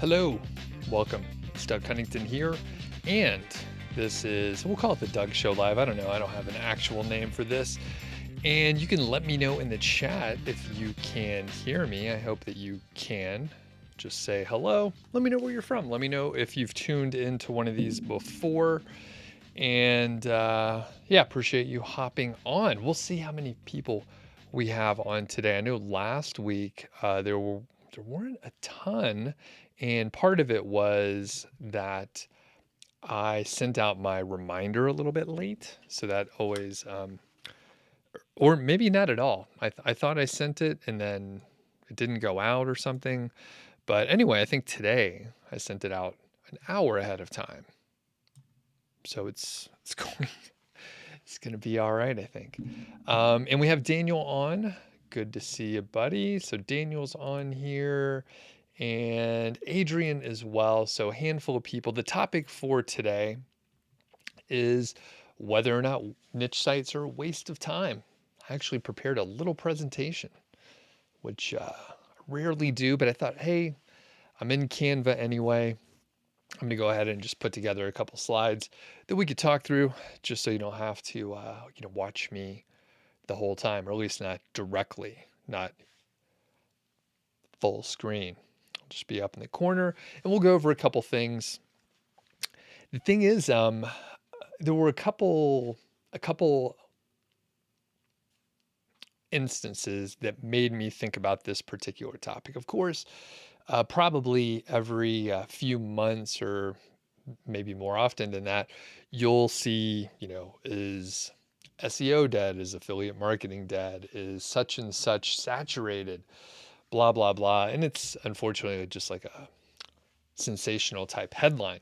Hello, welcome. It's Doug Cunnington here, and this is, we'll call it the Doug Show Live. I don't know, I don't have an actual name for this. And you can let me know in the chat if you can hear me. I hope that you can. Just say hello. Let me know where you're from. Let me know if you've tuned into one of these before. And appreciate you hopping on. We'll see how many people we have on today. I know last week there weren't a ton, and part of it was that I sent out my reminder a little bit late, so that always, or maybe not at all. I thought I sent it and then it didn't go out or something. But anyway, I think today I sent it out an hour ahead of time, so it's going to be all right, I think. And we have Daniel on. Good to see you, buddy. So Daniel's on here, and Adrian as well. So a handful of people. The topic for today is whether or not niche sites are a waste of time. I actually prepared a little presentation, which I rarely do, but I thought, hey, I'm in Canva anyway. I'm going to go ahead and just put together a couple slides that we could talk through, just so you don't have to watch me the whole time, or at least not directly, not full screen. I'll just be up in the corner, and we'll go over a couple things. The thing is, there were a couple instances that made me think about this particular topic. Of course, probably every few months, or maybe more often than that, you'll see, is SEO dead? Is affiliate marketing dead? Is such and such saturated? Blah, blah, blah. And it's unfortunately just like a sensational type headline.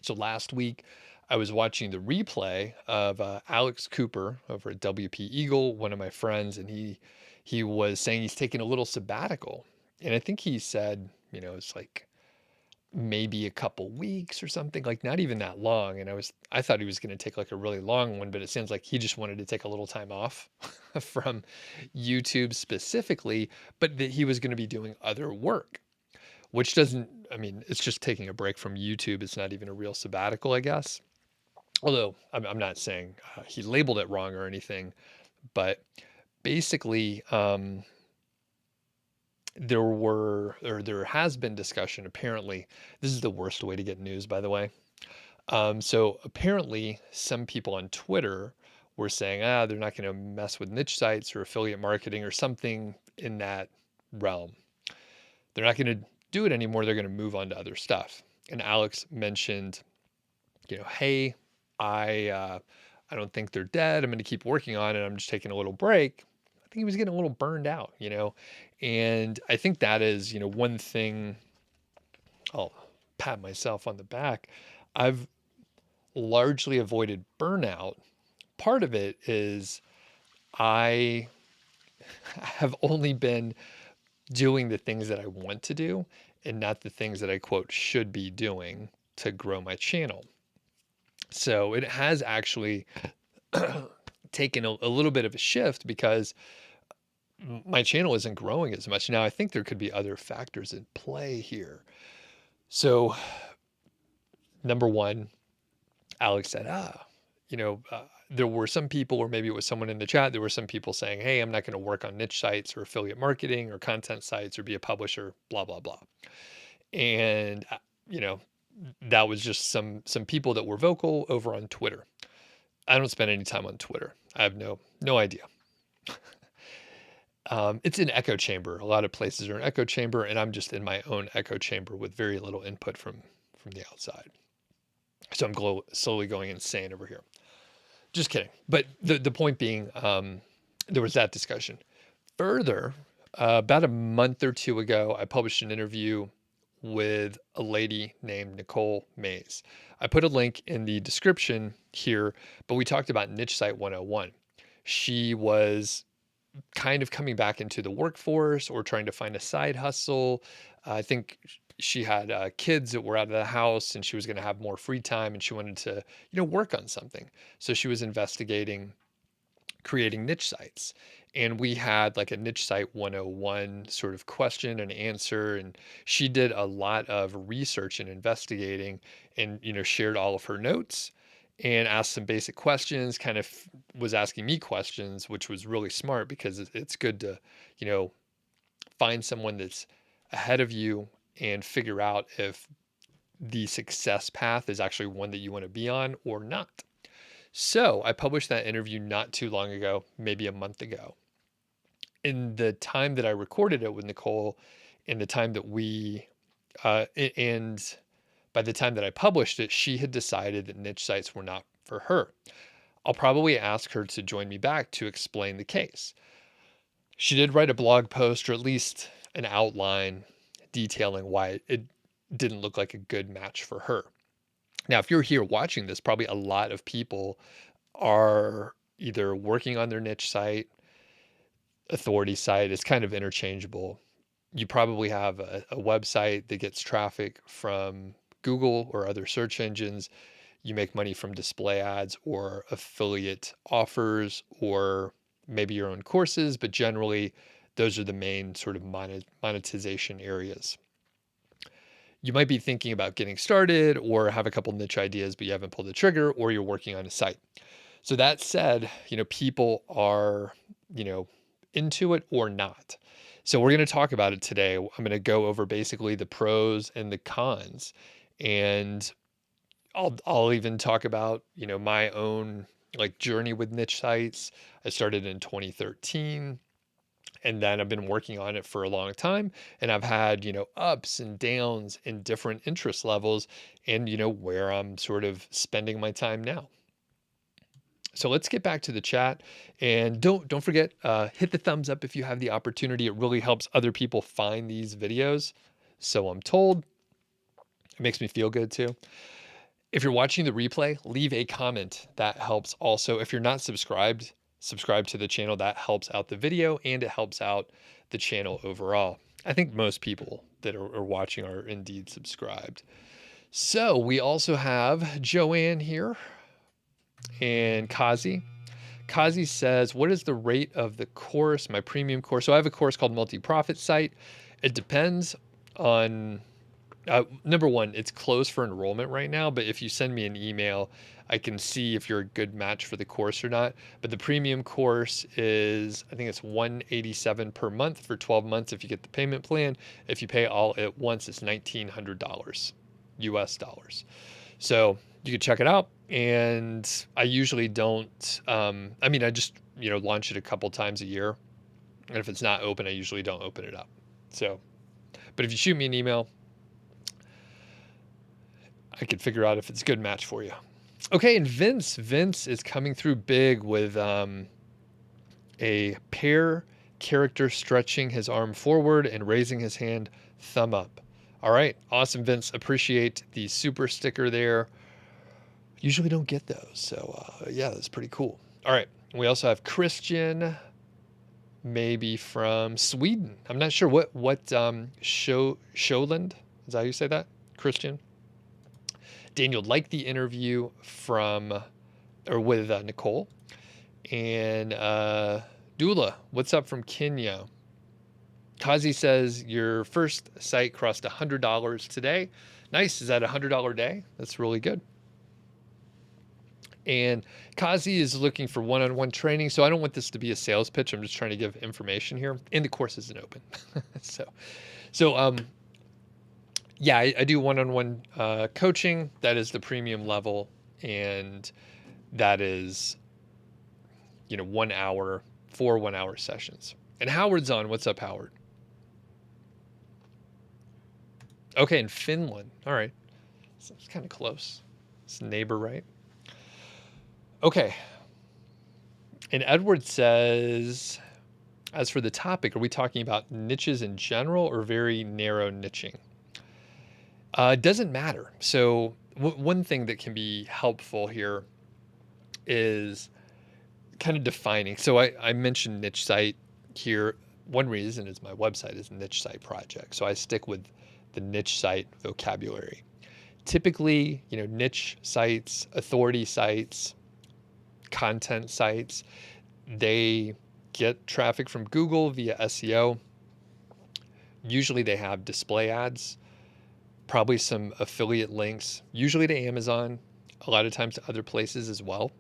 So last week, I was watching the replay of Alex Cooper over at WP Eagle, one of my friends, and he was saying he's taking a little sabbatical. And I think he said, it's like maybe a couple weeks or something, like not even that long. And I thought he was going to take like a really long one, but it sounds like he just wanted to take a little time off from YouTube specifically, but that he was going to be doing other work, which it's just taking a break from YouTube. It's not even a real sabbatical, I guess. Although I'm not saying he labeled it wrong or anything, but basically, there has been discussion. Apparently, this is the worst way to get news, by the way. So apparently some people on Twitter were saying, they're not going to mess with niche sites or affiliate marketing or something in that realm. They're not going to do it anymore. They're going to move on to other stuff. And Alex mentioned, hey, I don't think they're dead. I'm going to keep working on it. I'm just taking a little break. I think he was getting a little burned out, and I think that is, one thing. I'll pat myself on the back. I've largely avoided burnout. Part of it is I have only been doing the things that I want to do and not the things that I quote should be doing to grow my channel. So it has actually taken a little bit of a shift because my channel isn't growing as much. Now, I think there could be other factors in play here. So, number one, Alex said, there were some people, or maybe it was someone in the chat, there were some people saying, hey, I'm not going to work on niche sites or affiliate marketing or content sites or be a publisher, blah, blah, blah. And, that was just some people that were vocal over on Twitter. I don't spend any time on Twitter. I have no idea. It's an echo chamber. A lot of places are an echo chamber, and I'm just in my own echo chamber with very little input from the outside. So I'm slowly going insane over here. Just kidding. But the point being, there was that discussion. Further, about a month or two ago, I published an interview with a lady named Nicole Mays. I put a link in the description here, but we talked about Niche Site 101. She was kind of coming back into the workforce or trying to find a side hustle. I think she had kids that were out of the house and she was going to have more free time and she wanted to, work on something. So she was investigating creating niche sites. And we had like a niche site 101 sort of question and answer. And she did a lot of research and investigating and, shared all of her notes and asked some basic questions, kind of was asking me questions, which was really smart because it's good to, you know, find someone that's ahead of you and figure out if the success path is actually one that you want to be on or not. So I published that interview not too long ago, maybe a month ago. In the time that I recorded it with Nicole, in the time that and by the time that I published it, she had decided that niche sites were not for her. I'll probably ask her to join me back to explain the case. She did write a blog post, or at least an outline detailing why it didn't look like a good match for her. Now, if you're here watching this, probably a lot of people are either working on their niche site, authority site. It's kind of interchangeable. You probably have a website that gets traffic from Google or other search engines. You make money from display ads or affiliate offers, or maybe your own courses, but generally those are the main sort of monetization areas. You might be thinking about getting started or have a couple niche ideas, but you haven't pulled the trigger, or you're working on a site. So that said, people are, into it or not. So we're going to talk about it today. I'm going to go over basically the pros and the cons, and I'll even talk about, my own like journey with niche sites. I started in 2013, and then I've been working on it for a long time, and I've had, ups and downs in different interest levels and, where I'm sort of spending my time now. So let's get back to the chat, and don't forget, hit the thumbs up if you have the opportunity. It really helps other people find these videos. So I'm told. It makes me feel good too. If you're watching the replay, leave a comment. That helps also. If you're not subscribed, subscribe to the channel. That helps out the video and it helps out the channel overall. I think most people that are watching are indeed subscribed. So we also have Joanne here and Kazi. Kazi says, what is the rate of the course, my premium course? So I have a course called Multi-Profit Site. It depends on, number one, it's closed for enrollment right now, but if you send me an email, I can see if you're a good match for the course or not. But the premium course is, I think it's $187 per month for 12 months if you get the payment plan. If you pay all at once, it's $1,900 US dollars. So you can check it out. And I usually don't, I just, launch it a couple times a year. And if it's not open, I usually don't open it up. So, but if you shoot me an email, I could figure out if it's a good match for you. Okay, and Vince is coming through big with a pair character stretching his arm forward and raising his hand, thumb up. All right, awesome, Vince. Appreciate the super sticker there. Usually don't get those, so yeah, that's pretty cool. All right, we also have Christian, maybe from Sweden. I'm not sure what Sholand, is that how you say that? Christian? Daniel liked the interview with Nicole. And Dula, what's up from Kenya? Kazi says your first site crossed $100 today. Nice. Is that a $100 day? That's really good. And Kazi is looking for one-on-one training. So I don't want this to be a sales pitch. I'm just trying to give information here. And the course isn't open. Yeah, I do one-on-one coaching. That is the premium level. And that is, 1 hour, 4 1-hour sessions. And Howard's on. What's up, Howard? Okay, in Finland. All right. So it's kind of close. It's neighbor, right? Okay. And Edward says, as for the topic, are we talking about niches in general or very narrow niching? It doesn't matter. So one thing that can be helpful here is kind of defining. So I mentioned niche site here. One reason is my website is Niche Site Project. So I stick with the niche site vocabulary. Typically, niche sites, authority sites, content sites, They get traffic from Google via SEO. Usually they have display ads, probably some affiliate links, usually to Amazon, a lot of times to other places as well.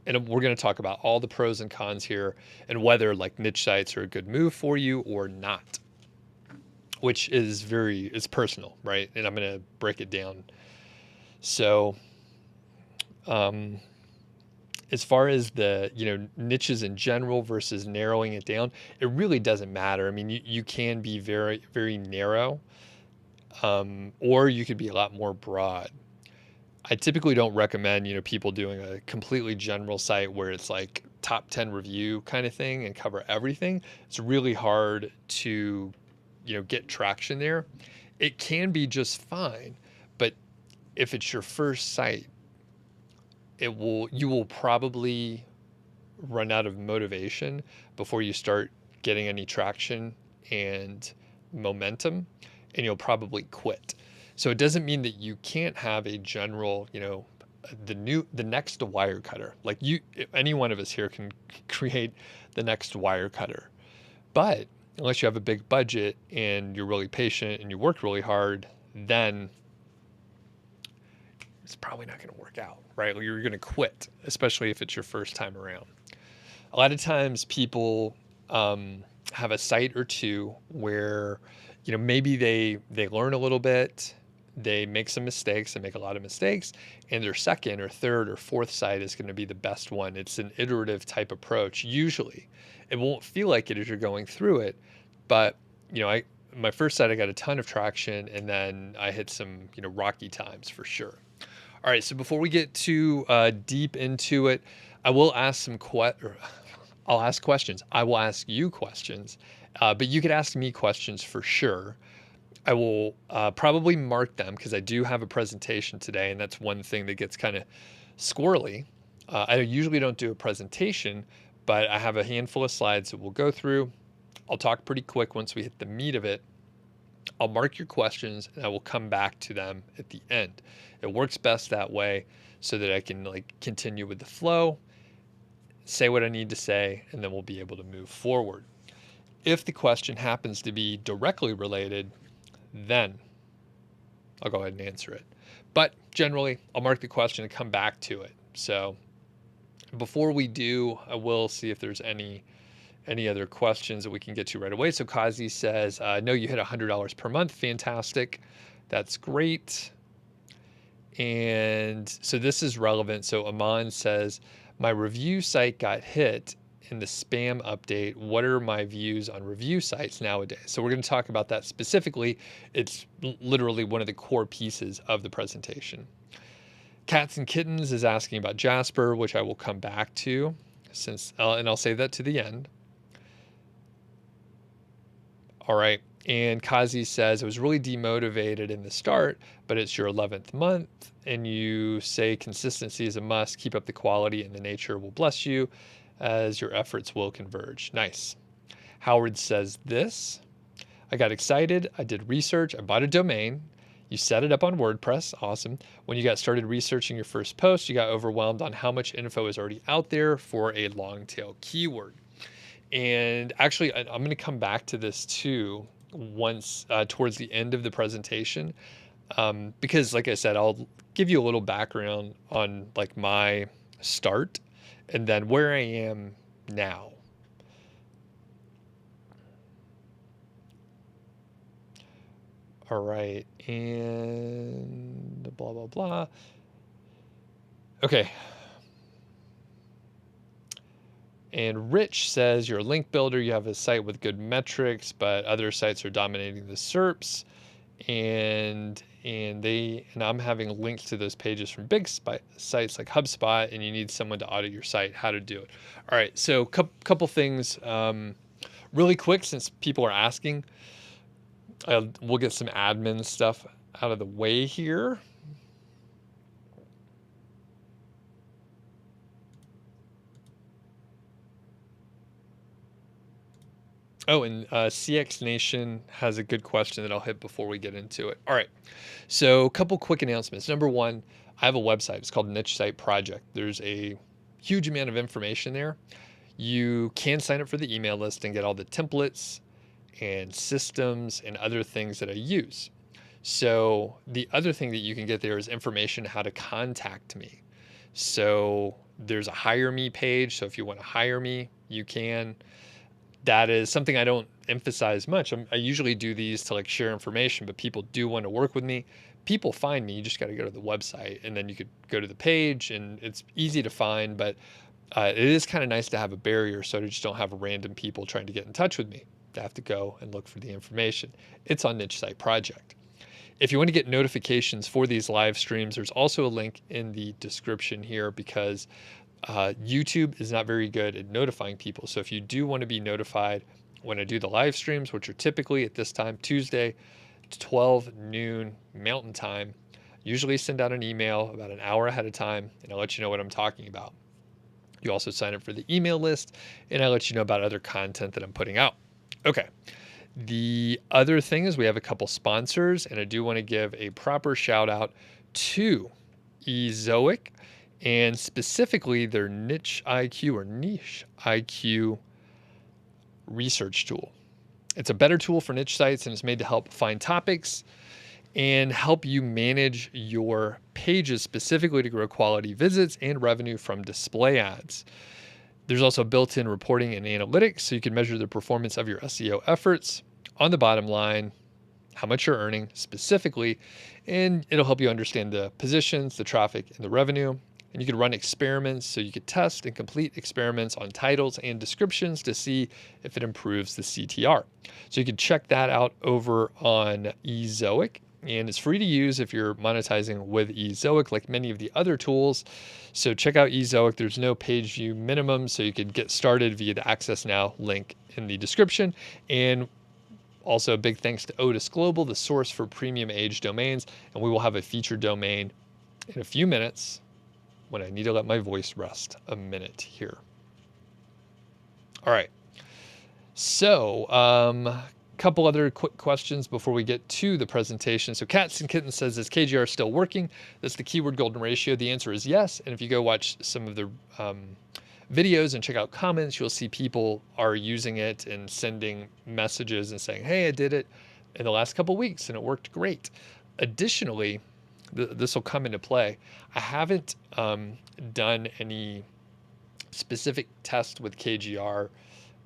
And we're going to talk about all the pros and cons here and whether like niche sites are a good move for you or not, which is it's personal, right? And I'm going to break it down. So, as far as the, niches in general versus narrowing it down, it really doesn't matter. I mean, you can be very, very narrow, or you could be a lot more broad. I typically don't recommend, people doing a completely general site where it's like top 10 review kind of thing and cover everything. It's really hard to, get traction there. It can be just fine, but if it's your first site, you will probably run out of motivation before you start getting any traction and momentum, and you'll probably quit. So it doesn't mean that you can't have a general, the next wire cutter. Like any one of us here can create the next wire cutter. But unless you have a big budget and you're really patient and you work really hard, then it's probably not going to work out, right? You're going to quit, especially if it's your first time around. A lot of times people have a site or two where, maybe they learn a little bit, they make some mistakes, they make a lot of mistakes, and their second or third or fourth site is going to be the best one. It's an iterative type approach. Usually it won't feel like it as you're going through it, but my first site, I got a ton of traction, and then I hit some, rocky times for sure. All right, so before we get too deep into it, I will ask I'll ask questions. I will ask you questions, but you could ask me questions for sure. I will probably mark them because I do have a presentation today, and that's one thing that gets kind of squirrely. I usually don't do a presentation, but I have a handful of slides that we'll go through. I'll talk pretty quick once we hit the meat of it. I'll mark your questions and I will come back to them at the end. It works best that way so that I can continue with the flow, say what I need to say, and then we'll be able to move forward. If the question happens to be directly related, then I'll go ahead and answer it. But generally, I'll mark the question and come back to it. So before we do, I will see if there's any other questions that we can get to right away. So Kazi says, no, you hit $100 per month. Fantastic. That's great. And so this is relevant. So Aman says, my review site got hit in the spam update. What are my views on review sites nowadays? So we're going to talk about that specifically. It's literally one of the core pieces of the presentation. Cats and Kittens is asking about Jasper, which I will come back to and I'll save that to the end. All right. And Kazi says, I was really demotivated in the start, but it's your 11th month and you say consistency is a must. Keep up the quality and the nature will bless you as your efforts will converge. Nice. Howard says this, I got excited. I did research. I bought a domain. You set it up on WordPress. Awesome. When you got started researching your first post, you got overwhelmed on how much info is already out there for a long tail keyword. And actually, I'm going to come back to this too once towards the end of the presentation, because like I said, I'll give you a little background on my start and then where I am now. All right, and blah, blah, blah. Okay. And Rich says, you're a link builder, you have a site with good metrics, but other sites are dominating the SERPs. And I'm having links to those pages from big sites like HubSpot, and you need someone to audit your site, how to do it. All right, so couple things really quick since people are asking. We'll get some admin stuff out of the way here. Oh, and CX Nation has a good question that I'll hit before we get into it. All right, so a couple quick announcements. Number one, I have a website. It's called Niche Site Project. There's a huge amount of information there. you can sign up for the email list and get all the templates and systems and other things that I use. So the other thing that you can get there is information how to contact me. So there's a hire me page. So if you want to hire me, you can. That is something I don't emphasize much. I usually do these to like share information, but people do want to work with me. People find me. You just got to go to the website, and then you could go to the page, and it's easy to find. But it is kind of nice to have a barrier, so I just don't have random people trying to get in touch with me. They have to go and look for the information. It's on Niche Site Project. If you want to get notifications for these live streams, there's also a link in the description here, because YouTube is not very good at notifying people. So if you do want to be notified when I do the live streams, which are typically at this time, Tuesday, 12 noon Mountain Time, usually send out an email about an hour ahead of time, and I'll let you know what I'm talking about. You also sign up for the email list, and I'll let you know about other content that I'm putting out. Okay. The other thing is we have a couple sponsors, and I do want to give a proper shout out to Ezoic, and specifically their NicheIQ or NicheIQ research tool. It's a better tool for niche sites, and it's made to help find topics and help you manage your pages specifically to grow quality visits and revenue from display ads. There's also built-in reporting and analytics, so you can measure the performance of your SEO efforts on the bottom line, how much you're earning specifically, and it'll help you understand the positions, the traffic, and the revenue. And you can run experiments, so you could test and complete experiments on titles and descriptions to see if it improves the CTR. So you can check that out over on Ezoic, and it's free to use if you're monetizing with Ezoic, like many of the other tools. So check out Ezoic. There's no page view minimum, so you could get started via the Access Now link in the description. And also, big thanks to Odys Global, the source for premium age domains. And we will have a featured domain in a few minutes when I need to let my voice rest a minute here. All right. So, couple other quick questions before we get to the presentation. So Cats and Kittens says, is KGR still working? That's the keyword golden ratio. The answer is yes. And if you go watch some of the videos and check out comments, you'll see people are using it and sending messages and saying, hey, I did it in the last couple of weeks and it worked great. Additionally, this will come into play. I haven't done any specific tests with KGR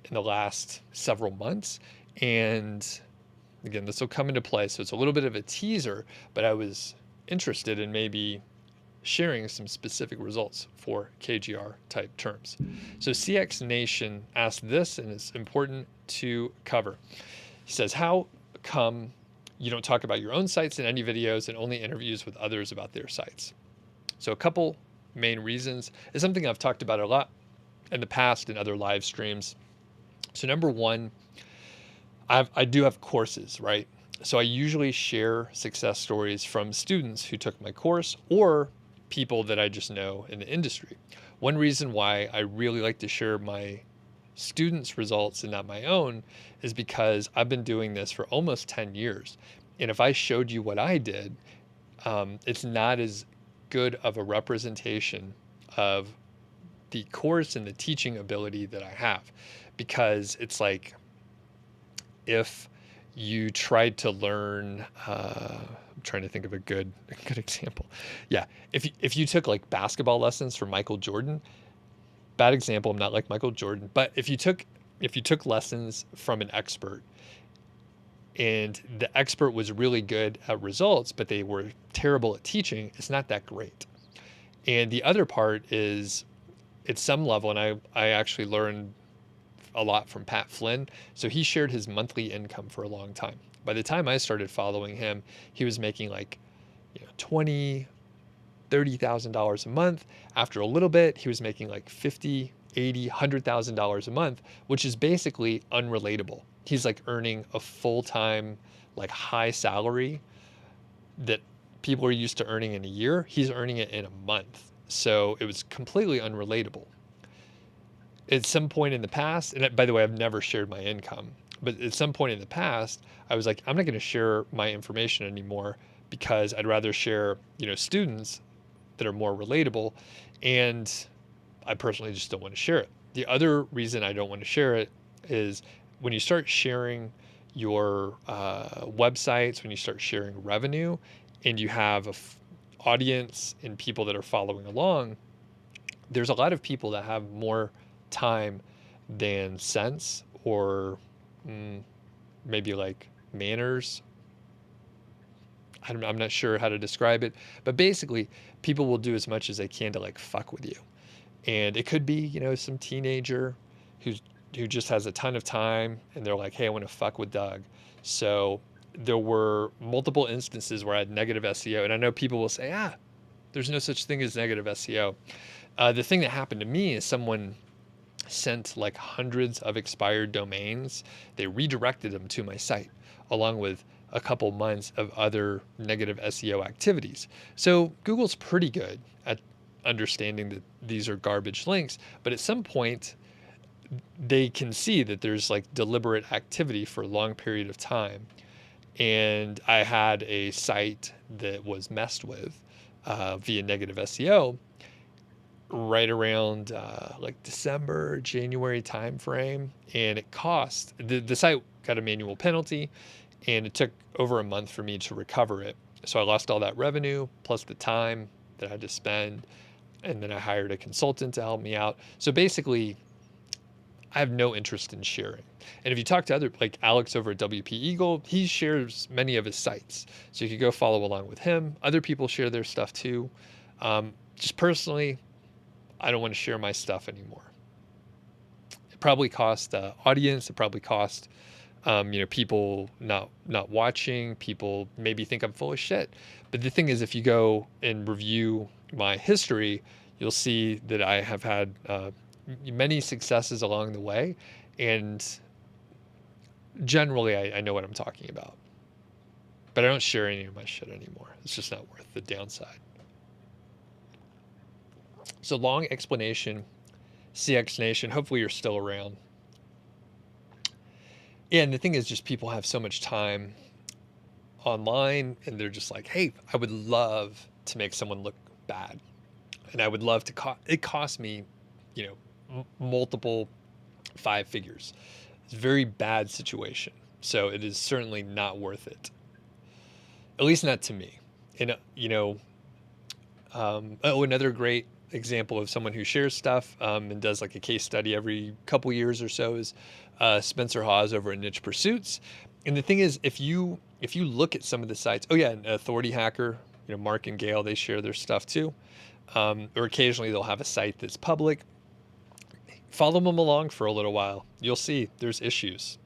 in the last several months. And again, this will come into play. So it's a little bit of a teaser, but I was interested in maybe sharing some specific results for KGR type terms. So CX Nation asked this, and it's important to cover. He says, how come you don't talk about your own sites in any videos and only interviews with others about their sites? So a couple main reasons. It's something I've talked about a lot in the past in other live streams. So number one, I do have courses, right? So I usually share success stories from students who took my course or people that I just know in the industry. One reason why I really like to share my students' results and not my own is because I've been doing this for almost 10 years. And if I showed you what I did, it's not as good of a representation of the course and the teaching ability that I have, because it's like, if you tried to learn, I'm trying to think of a good example. Yeah, if you took like basketball lessons from Michael Jordan, bad example, I'm not like Michael Jordan, but if you took lessons from an expert and the expert was really good at results, but they were terrible at teaching, it's not that great. And the other part is, at some level, and I actually learned a lot from Pat Flynn. So he shared his monthly income for a long time. By the time I started following him, he was making like, $20,000, $30,000 a month. After a little bit, he was making like $50,000, $80,000, $100,000 a month, which is basically unrelatable. He's like earning a full-time, like high salary that people are used to earning in a year. He's earning it in a month. So it was completely unrelatable. At some point in the past, and by the way, I've never shared my income, but at some point in the past, I was like, I'm not going to share my information anymore because I'd rather share, students that are more relatable. And I personally just don't want to share it. The other reason I don't want to share it is when you start sharing your websites, when you start sharing revenue, and you have audience and people that are following along, there's a lot of people that have more time than sense, or maybe like manners. I'm not sure how to describe it, but basically people will do as much as they can to like fuck with you. And it could be, some teenager who's who just has a ton of time and they're like, hey, I want to fuck with Doug. So there were multiple instances where I had negative SEO. And I know people will say, there's no such thing as negative SEO. The thing that happened to me is someone sent like hundreds of expired domains. They redirected them to my site along with a couple months of other negative SEO activities. So Google's pretty good at understanding that these are garbage links, but at some point they can see that there's like deliberate activity for a long period of time. And I had a site that was messed with via negative SEO right around like December, January timeframe. And it cost, the site got a manual penalty, and it took over a month for me to recover it. So I lost all that revenue plus the time that I had to spend. And then I hired a consultant to help me out. So basically, I have no interest in sharing. And if you talk to other, like Alex over at WP Eagle, he shares many of his sites. So you could go follow along with him. Other people share their stuff too. Just personally, I don't want to share my stuff anymore. It probably cost audience. It probably cost, people not watching. People maybe think I'm full of shit. But the thing is, if you go and review my history, you'll see that I have had many successes along the way, and generally I know what I'm talking about. But I don't share any of my shit anymore. It's just not worth the downside. So long explanation, CX Nation. Hopefully you're still around. Yeah, and the thing is, just people have so much time online, and they're just like, hey, I would love to make someone look bad, and I would love to it cost me multiple 5 figures. It's a very bad situation, so it is certainly not worth it, at least not to me. And another great example of someone who shares stuff and does like a case study every couple years or so is Spencer Hawes over at Niche Pursuits. And the thing is, if you look at some of the sites, and Authority Hacker, Mark and Gail, they share their stuff too. Or occasionally they'll have a site that's public. Follow them along for a little while. You'll see there's issues.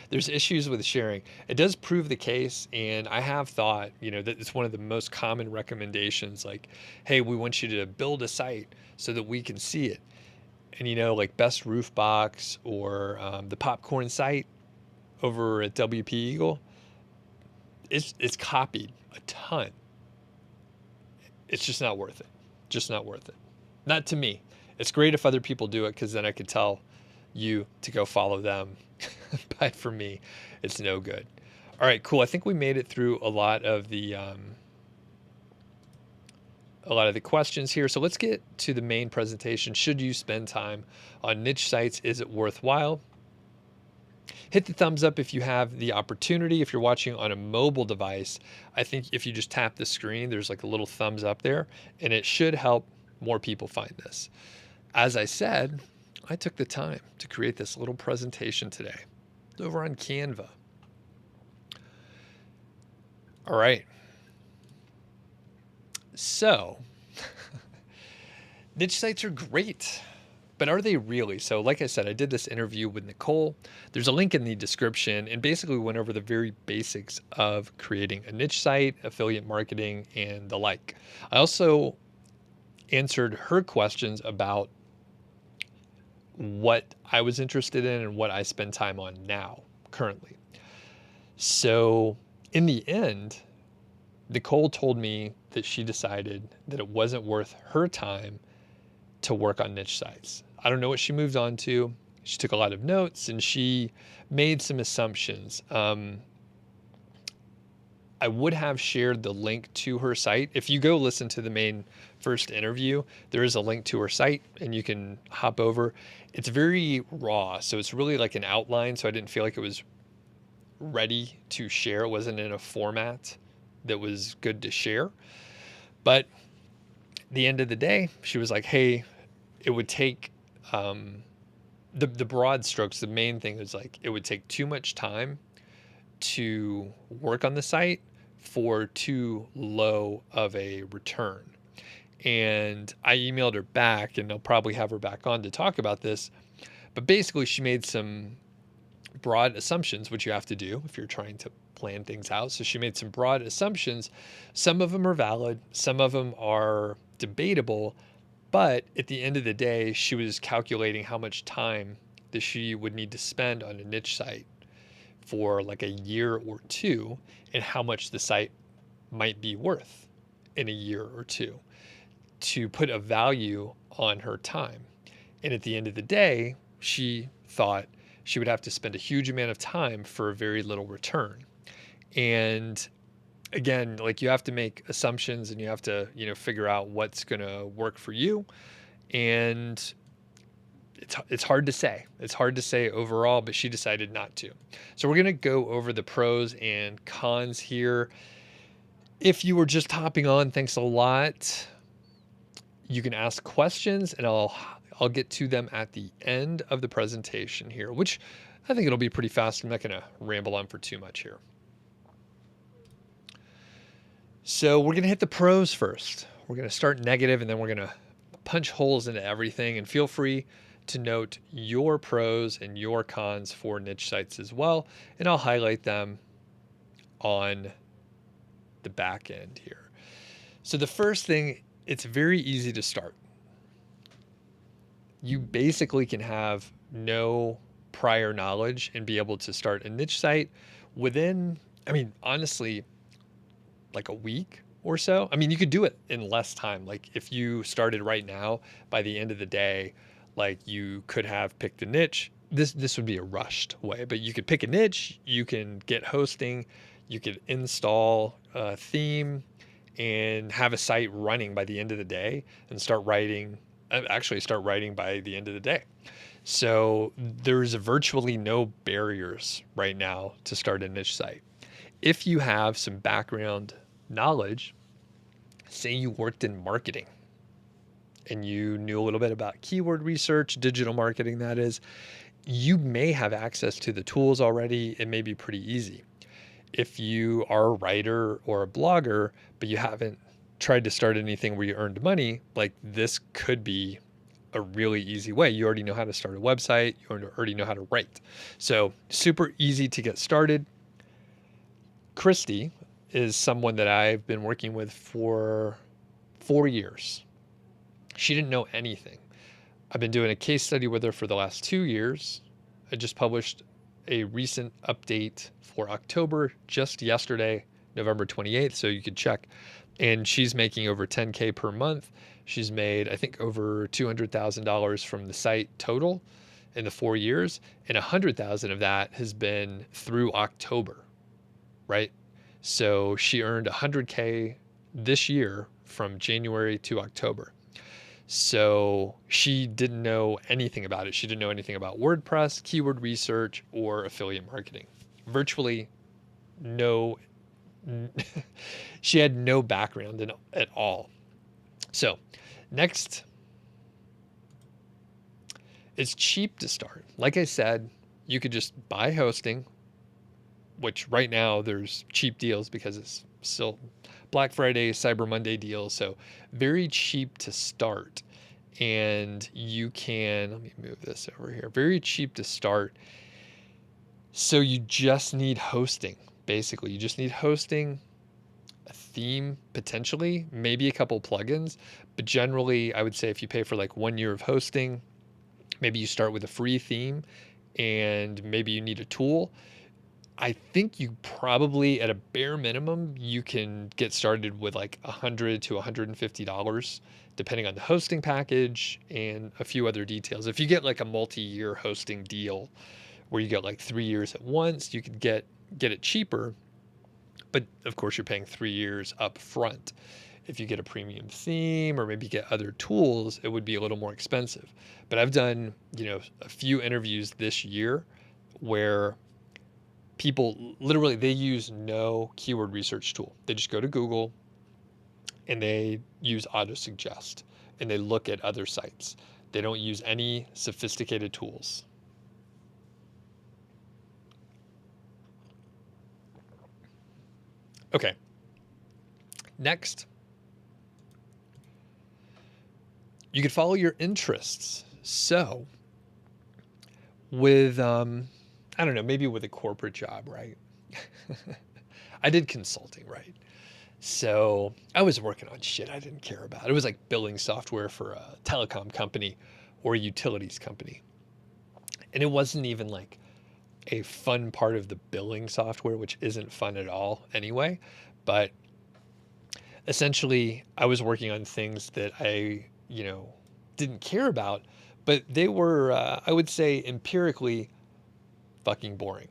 There's issues with sharing. It does prove the case, and I have thought, that it's one of the most common recommendations, like, hey, we want you to build a site so that we can see it. And like Best Roof Box or the Popcorn site over at WP Eagle, it's copied a ton. It's just not worth it. Just not worth it. Not to me. It's great if other people do it, because then I could tell you to go follow them. But for me, it's no good. All right, cool. I think we made it through a lot of the questions here. So let's get to the main presentation. Should you spend time on niche sites? Is it worthwhile? Hit the thumbs up if you have the opportunity. If you're watching on a mobile device, I think if you just tap the screen, there's like a little thumbs up there, and it should help more people find this. As I said, I took the time to create this little presentation today over on Canva. All right. So, niche sites are great, but are they really? So like I said, I did this interview with Nicole. There's a link in the description, and basically went over the very basics of creating a niche site, affiliate marketing, and the like. I also answered her questions about what I was interested in and what I spend time on now, currently. So in the end, Nicole told me that she decided that it wasn't worth her time to work on niche sites. I don't know what she moved on to. She took a lot of notes and she made some assumptions. I would have shared the link to her site. If you go listen to the main first interview, there is a link to her site and you can hop over. It's very raw, so it's really like an outline, so I didn't feel like it was ready to share. It wasn't in a format that was good to share. But at the end of the day, she was like, hey, it would take the broad strokes. The main thing is like it would take too much time to work on the site for too low of a return. And I emailed her back, and I'll probably have her back on to talk about this. But basically, she made some broad assumptions, which you have to do if you're trying to plan things out. So she made some broad assumptions. Some of them are valid, some of them are debatable. But at the end of the day, she was calculating how much time that she would need to spend on a niche site for like a year or two, and how much the site might be worth in a year or two, to put a value on her time. And at the end of the day, she thought she would have to spend a huge amount of time for very little return. And again, like you have to make assumptions and you have to, figure out what's going to work for you. And it's hard to say. It's hard to say overall, but she decided not to. So we're going to go over the pros and cons here. If you were just hopping on, thanks a lot. You can ask questions and I'll get to them at the end of the presentation here, which I think it'll be pretty fast. I'm not going to ramble on for too much here. So we're going to hit the pros first. We're going to start negative and then we're going to punch holes into everything, and feel free to note your pros and your cons for niche sites as well. And I'll highlight them on the back end here. So the first thing, it's very easy to start. You basically can have no prior knowledge and be able to start a niche site within, honestly, like a week or so. You could do it in less time. Like if you started right now, by the end of the day, like you could have picked a niche. This would be a rushed way, but you could pick a niche, you can get hosting, you could install a theme and have a site running by the end of the day and start writing by the end of the day. So there's virtually no barriers right now to start a niche site. If you have some background knowledge, say you worked in marketing and you knew a little bit about keyword research, digital marketing, that is, you may have access to the tools already. It may be pretty easy. If you are a writer or a blogger, but you haven't tried to start anything where you earned money, like this could be a really easy way. You already know how to start a website. You already know how to write. So super easy to get started. Christy is someone that I've been working with for 4 years. She didn't know anything. I've been doing a case study with her for the last 2 years. I just published a recent update for October just yesterday, November 28th, so you could check. And she's making over 10K per month. She's made, I think, over $200,000 from the site total in the 4 years, and 100,000 of that has been through October, right? So she earned 100K this year from January to October. So she didn't know anything about it. She didn't know anything about WordPress, keyword research, or affiliate marketing. Virtually no. She had no background in at all. So next, it's cheap to start. Like I said, you could just buy hosting, which right now there's cheap deals because it's still Black Friday, Cyber Monday deals. So very cheap to start. And you can, let me move this over here. Very cheap to start. So you just need hosting. Basically, you just need hosting, a theme, potentially, maybe a couple plugins. But generally, I would say if you pay for like 1 year of hosting, maybe you start with a free theme and maybe you need a tool. I think you probably, at a bare minimum, you can get started with like $100 to $150, depending on the hosting package and a few other details. If you get like a multi-year hosting deal where you get like 3 years at once, you could get it cheaper. But of course, you're paying 3 years up front. If you get a premium theme or maybe get other tools, it would be a little more expensive. But I've done, a few interviews this year where people literally they use no keyword research tool. They just go to Google and they use auto suggest and they look at other sites. They don't use any sophisticated tools. Okay. Next, you can follow your interests. So, with, I don't know, maybe with a corporate job, right? I did consulting, right? So I was working on shit I didn't care about. It was like billing software for a telecom company or a utilities company. And it wasn't even like a fun part of the billing software, which isn't fun at all anyway. But essentially, I was working on things that I, didn't care about, but they were, I would say, empirically fucking boring.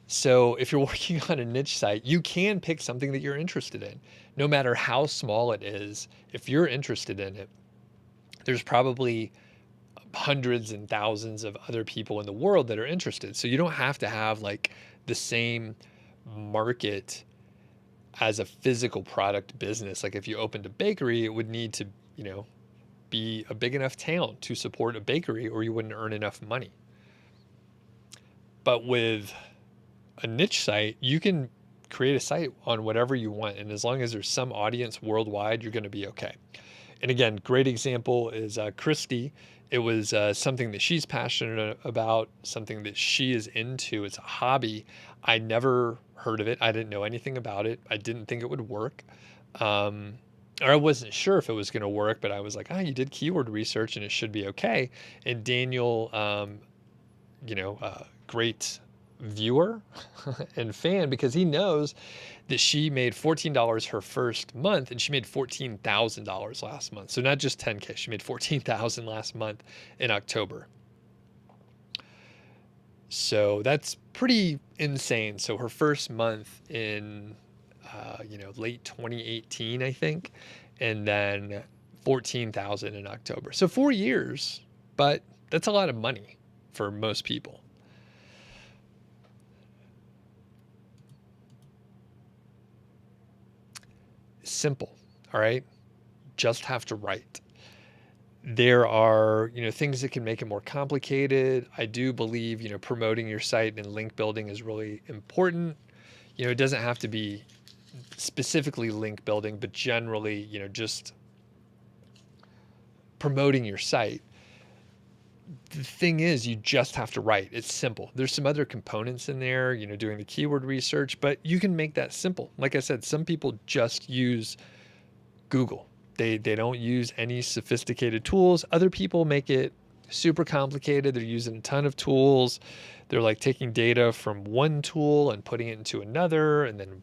So if you're working on a niche site, you can pick something that you're interested in, no matter how small it is. If you're interested in it, there's probably hundreds and thousands of other people in the world that are interested. So you don't have to have like the same market as a physical product business. Like if you opened a bakery, it would need to, be a big enough town to support a bakery or you wouldn't earn enough money. But with a niche site, you can create a site on whatever you want. And as long as there's some audience worldwide, you're going to be okay. And again, great example is Christy. It was something that she's passionate about, something that she is into. It's a hobby. I never heard of it. I didn't know anything about it. I didn't think it would work. Or I wasn't sure if it was going to work, but I was like, you did keyword research and it should be okay. And Daniel, great viewer and fan, because he knows that she made $14 her first month and she made $14,000 last month. So not just 10K, she made $14,000 last month in October. So that's pretty insane. So her first month in, late 2018, I think, and then 14,000 in October. So 4 years, but that's a lot of money for most people. Simple, all right? Just have to write. There are, things that can make it more complicated. I do believe, promoting your site and link building is really important. It doesn't have to be specifically link building, but generally, just promoting your site. The thing is, you just have to write. It's simple. There's some other components in there, doing the keyword research, but you can make that simple. Like I said, some people just use Google. They don't use any sophisticated tools. Other people make it super complicated. They're using a ton of tools. They're like taking data from one tool and putting it into another, and then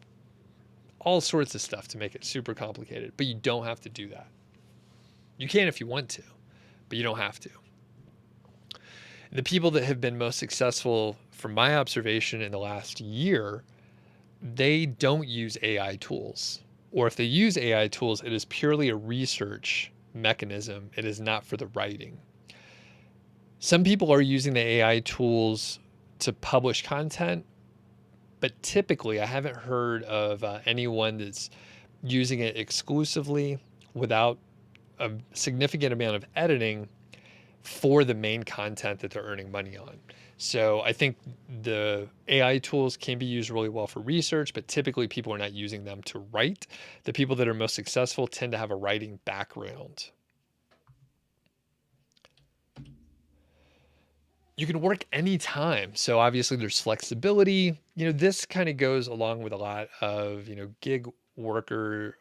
all sorts of stuff to make it super complicated. But you don't have to do that. You can if you want to, but you don't have to. The people that have been most successful, from my observation in the last year, they don't use AI tools. Or if they use AI tools, it is purely a research mechanism. It is not for the writing. Some people are using the AI tools to publish content, but typically I haven't heard of anyone that's using it exclusively without a significant amount of editing for the main content that they're earning money on. So I think the AI tools can be used really well for research, but typically people are not using them to write. The people that are most successful tend to have a writing background. You can work anytime. So obviously there's flexibility. This kind of goes along with a lot of, gig worker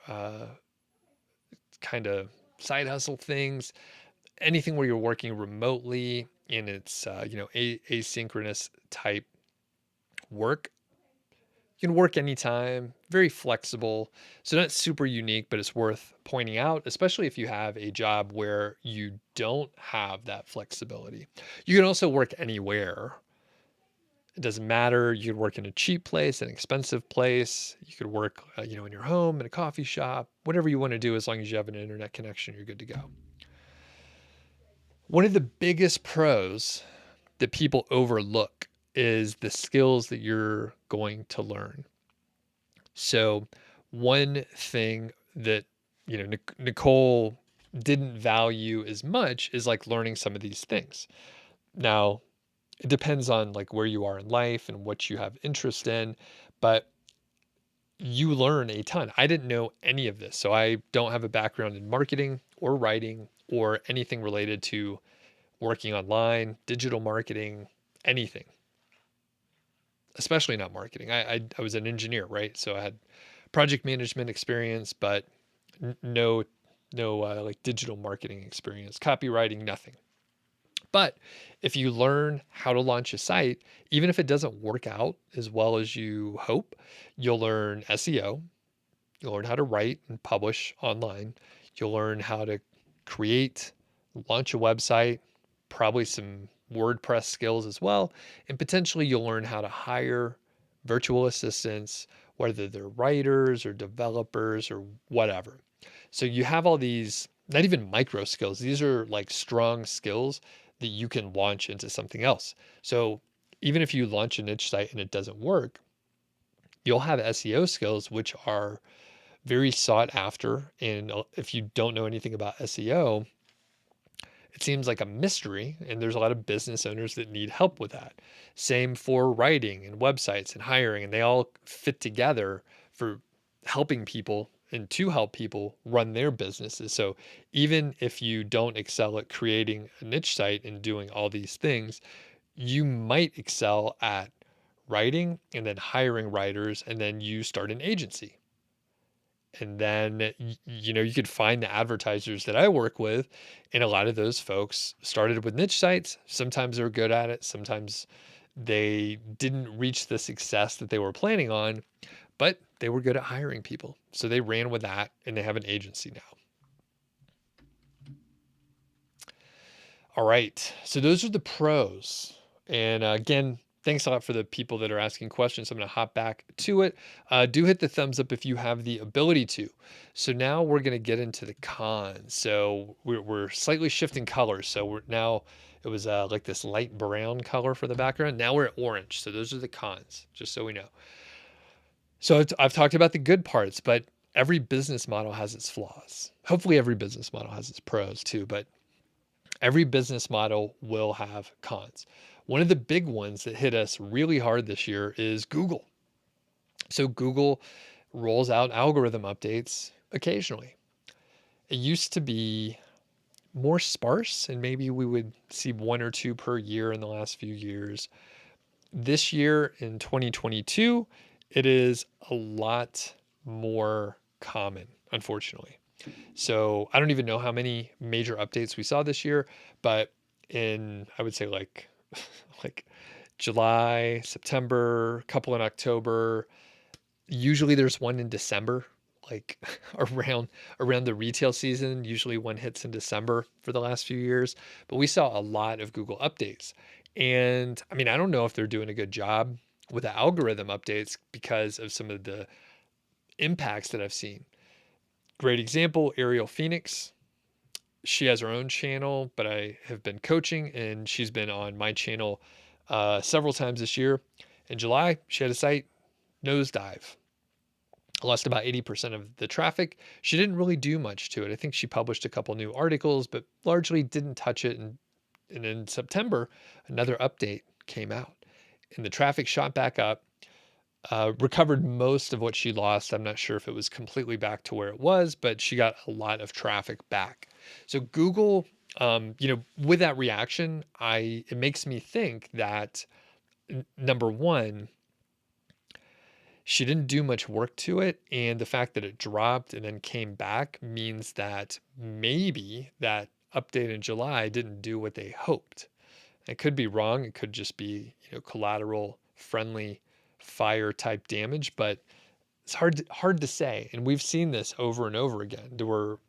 kind of side hustle things. Anything where you're working remotely and it's, asynchronous type work. You can work anytime, very flexible. So not super unique, but it's worth pointing out, especially if you have a job where you don't have that flexibility. You can also work anywhere It doesn't matter. You could work in a cheap place, an expensive place. You could work, in your home, in a coffee shop, whatever you want to do, as long as you have an internet connection, you're good to go. One of the biggest pros that people overlook is the skills that you're going to learn. So one thing that, Nicole didn't value as much is like learning some of these things. Now, it depends on like where you are in life and what you have interest in, but you learn a ton. I didn't know any of this. So I don't have a background in marketing or writing or anything related to working online, digital marketing, anything, especially not marketing. I was an engineer, right? So I had project management experience, but no like digital marketing experience, copywriting, nothing. But if you learn how to launch a site, even if it doesn't work out as well as you hope, you'll learn SEO, you'll learn how to write and publish online, you'll learn how to create, launch a website, probably some WordPress skills as well, and potentially you'll learn how to hire virtual assistants, whether they're writers or developers or whatever. So you have all these, not even micro skills, these are like strong skills that you can launch into something else. So even if you launch a niche site and it doesn't work, you'll have SEO skills, which are very sought after. And if you don't know anything about SEO, it seems like a mystery, and there's a lot of business owners that need help with that. Same for writing and websites and hiring, and they all fit together for helping people and to help people run their businesses. So even if you don't excel at creating a niche site and doing all these things, you might excel at writing and then hiring writers, and then you start an agency. And then, you could find the advertisers that I work with, and a lot of those folks started with niche sites. Sometimes they're good at it. Sometimes they didn't reach the success that they were planning on, but they were good at hiring people. So they ran with that, and they have an agency now. All right. So those are the pros. And again, thanks a lot for the people that are asking questions. I'm going to hop back to it. Do hit the thumbs up if you have the ability to. So now we're going to get into the cons. So we're slightly shifting colors. So it was like this light brown color for the background. Now we're at orange. So those are the cons, just so we know. So I've talked about the good parts, but every business model has its flaws. Hopefully every business model has its pros too, but every business model will have cons. One of the big ones that hit us really hard this year is Google. So Google rolls out algorithm updates occasionally. It used to be more sparse, and maybe we would see one or two per year in the last few years. This year in 2022, it is a lot more common, unfortunately. So I don't even know how many major updates we saw this year, but I would say like July, September, a couple in October. Usually there's one in December, like around the retail season. Usually one hits in December for the last few years, but we saw a lot of Google updates. And I mean, I don't know if they're doing a good job with the algorithm updates because of some of the impacts that I've seen. Great example, Ariel Phoenix. She has her own channel, but I have been coaching, and she's been on my channel several times this year. In July, she had a site nosedive. Lost about 80% of the traffic. She didn't really do much to it. I think she published a couple new articles, but largely didn't touch it. And in September, another update came out, and the traffic shot back up. Recovered most of what she lost. I'm not sure if it was completely back to where it was, but she got a lot of traffic back. So Google, with that reaction, it makes me think that number one, she didn't do much work to it, and the fact that it dropped and then came back means that maybe that update in July didn't do what they hoped. It could be wrong. It could just be, collateral friendly fire type damage, but it's hard to say. And we've seen this over and over again. There were,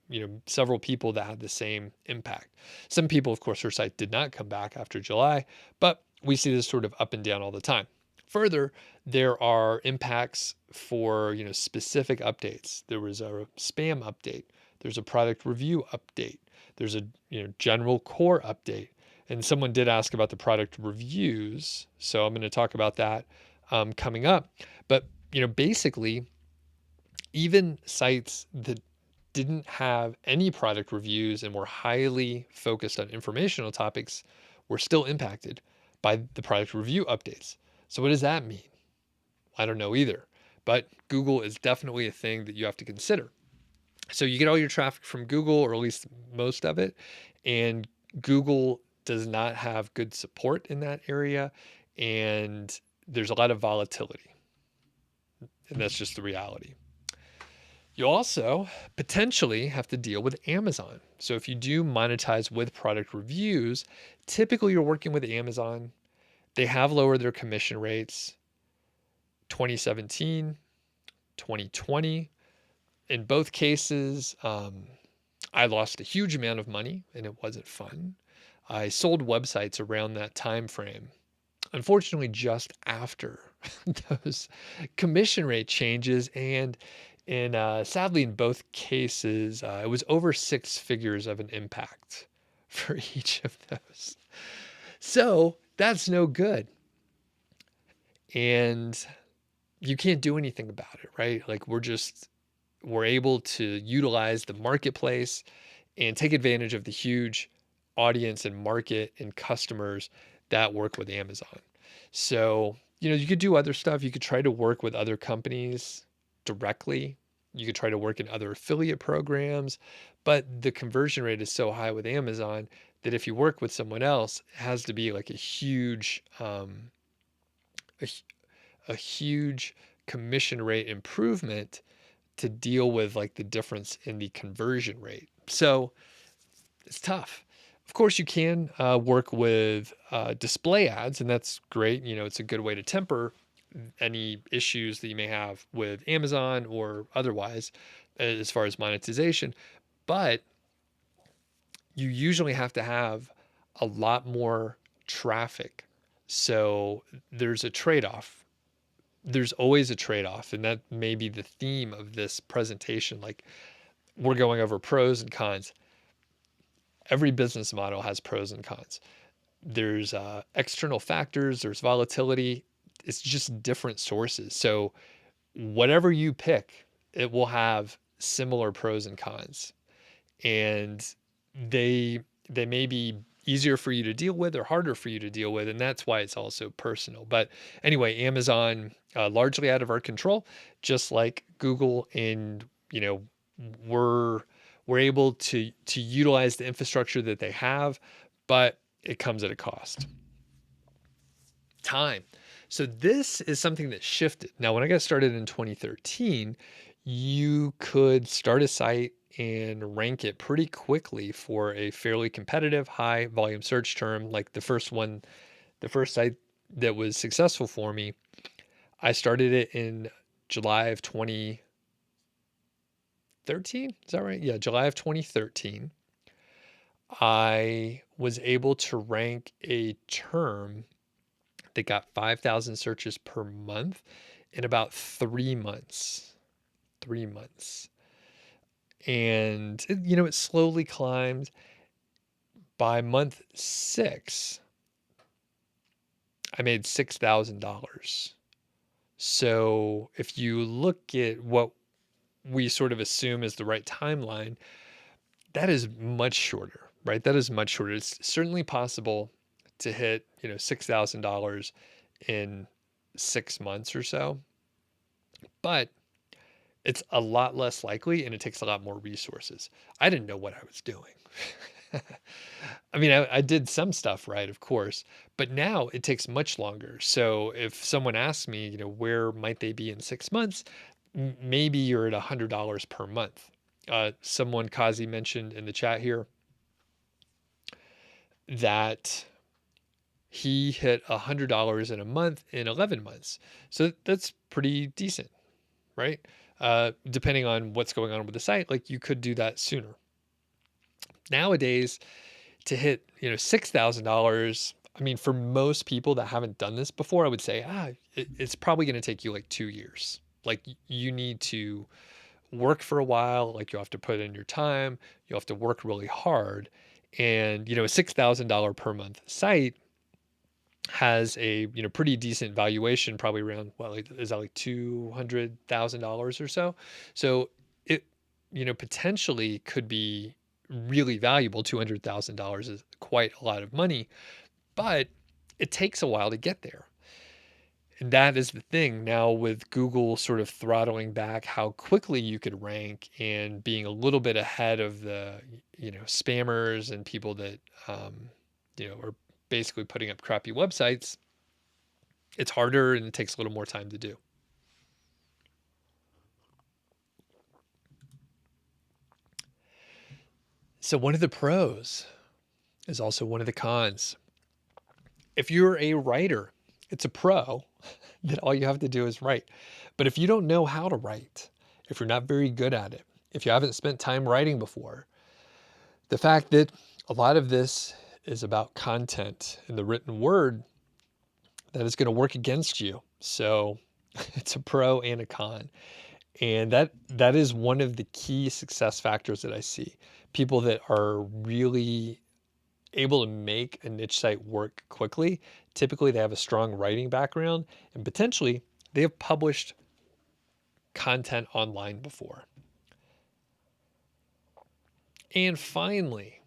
several people that had the same impact. Some people, of course, her site did not come back after July, but we see this sort of up and down all the time. Further, there are impacts for, specific updates. There was a spam update. There's a product review update. There's a, general core update. And someone did ask about the product reviews, so I'm going to talk about that coming up. But, basically, even sites that didn't have any product reviews and were highly focused on informational topics were still impacted by the product review updates. So what does that mean? I don't know either, but Google is definitely a thing that you have to consider. So you get all your traffic from Google, or at least most of it, and Google does not have good support in that area, and there's a lot of volatility, and that's just the reality. You also potentially have to deal with Amazon. So if you do monetize with product reviews, typically you're working with Amazon. They have lowered their commission rates 2017, 2020. In both cases, I lost a huge amount of money and it wasn't fun. I sold websites around that time frame. Unfortunately, just after those commission rate changes, and sadly, in both cases, it was over six figures of an impact for each of those. So that's no good. And you can't do anything about it, right? Like we're able to utilize the marketplace and take advantage of the huge audience and market and customers that work with Amazon. So, you could do other stuff. You could try to work with other companies directly. You could try to work in other affiliate programs, but the conversion rate is so high with Amazon that if you work with someone else, it has to be like a huge commission rate improvement to deal with like the difference in the conversion rate. So it's tough. Of course, you can work with display ads, and that's great. It's a good way to temper any issues that you may have with Amazon or otherwise as far as monetization. But you usually have to have a lot more traffic. So there's a trade-off. There's always a trade-off, and that may be the theme of this presentation. Like, we're going over pros and cons. Every business model has pros and cons. There's external factors, there's volatility. It's just different sources. So whatever you pick, it will have similar pros and cons. And they may be easier for you to deal with or harder for you to deal with. And that's why it's also personal. But anyway, Amazon, largely out of our control, just like Google. And, we're able to utilize the infrastructure that they have, but it comes at a cost. Time. So this is something that shifted. Now, when I got started in 2013, you could start a site and rank it pretty quickly for a fairly competitive high volume search term. Like the first site that was successful for me, I started it in July of 2013. Is that right? Yeah, July of 2013. I was able to rank a term that got 5,000 searches per month in about 3 months. 3 months. And it slowly climbed. By month 6, I made $6,000. So if you look at what we sort of assume is the right timeline, that is much shorter, right? That is much shorter. It's certainly possible to hit, $6,000 in 6 months or so, but it's a lot less likely and it takes a lot more resources. I didn't know what I was doing. I mean, I did some stuff right, of course, but now it takes much longer. So if someone asks me, where might they be in 6 months, maybe you're at $100 per month. Someone, Kazi, mentioned in the chat here that he hit $100 in a month in 11 months. So that's pretty decent, right? Depending on what's going on with the site, like you could do that sooner. Nowadays, to hit $6,000, I mean, for most people that haven't done this before, I would say, it's probably going to take you like 2 years. Like you need to work for a while, like you'll have to put in your time, you'll have to work really hard. And, a $6,000 per month site has a, pretty decent valuation, probably around, well, like, is that like $200,000 or so? So it, potentially could be really valuable. $200,000 is quite a lot of money, but it takes a while to get there. And that is the thing now with Google sort of throttling back how quickly you could rank and being a little bit ahead of the, spammers and people that, are basically putting up crappy websites. It's harder and it takes a little more time to do. So one of the pros is also one of the cons. If you're a writer, it's a pro that all you have to do is write. But if you don't know how to write, if you're not very good at it, if you haven't spent time writing before, the fact that a lot of this is about content in the written word, that is going to work against you. So it's a pro and a con. And that is one of the key success factors that I see. People that are really able to make a niche site work quickly, typically they have a strong writing background and potentially they have published content online before. And finally,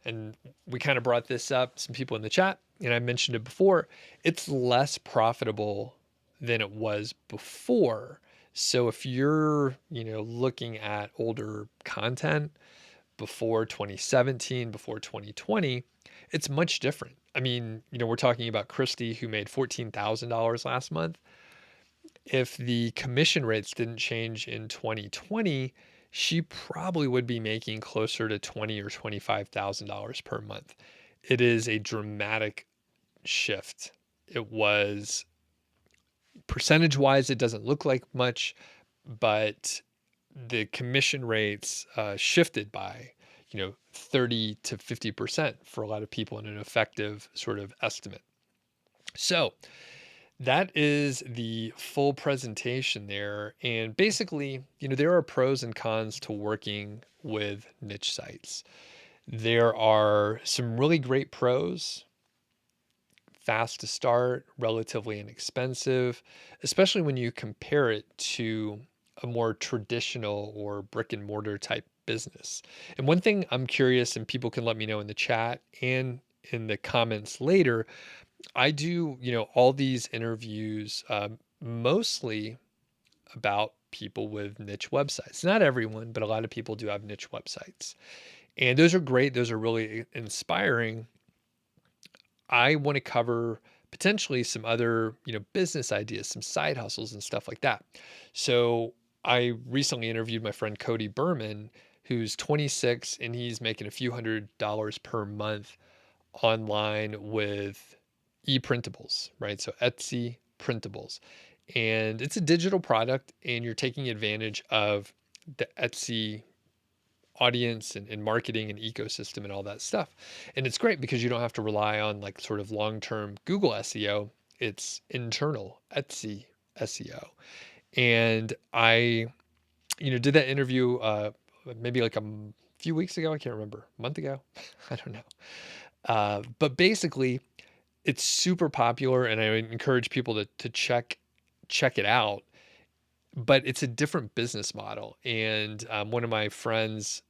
and we kind of brought this up, some people in the chat, and I mentioned it before, it's less profitable than it was before. So if you're, looking at older content before 2017, before 2020, it's much different. I mean, we're talking about Christy who made $14,000 last month. If the commission rates didn't change in 2020, she probably would be making closer to $20,000 or $25,000 per month. It is a dramatic shift. It was percentage wise, it doesn't look like much, but the commission rates shifted by 30 to 50% for a lot of people in an effective sort of estimate. So that is the full presentation there. And basically, there are pros and cons to working with niche sites. There are some really great pros: fast to start, relatively inexpensive, especially when you compare it to a more traditional or brick and mortar type business. And one thing I'm curious, and people can let me know in the chat and in the comments later, I do, all these interviews mostly about people with niche websites. Not everyone, but a lot of people do have niche websites. And those are great. Those are really inspiring. I want to cover potentially some other, business ideas, some side hustles and stuff like that. So I recently interviewed my friend Cody Berman, who's 26 and he's making a few $100s per month online with e-printables, right? So Etsy printables. And it's a digital product and you're taking advantage of the Etsy audience and marketing and ecosystem and all that stuff. And it's great because you don't have to rely on like sort of long-term Google SEO. It's internal Etsy SEO. And I, did that interview maybe like a few weeks ago. I can't remember. A month ago. I don't know. But basically it's super popular and I encourage people to check it out. But it's a different business model. And one of my friends,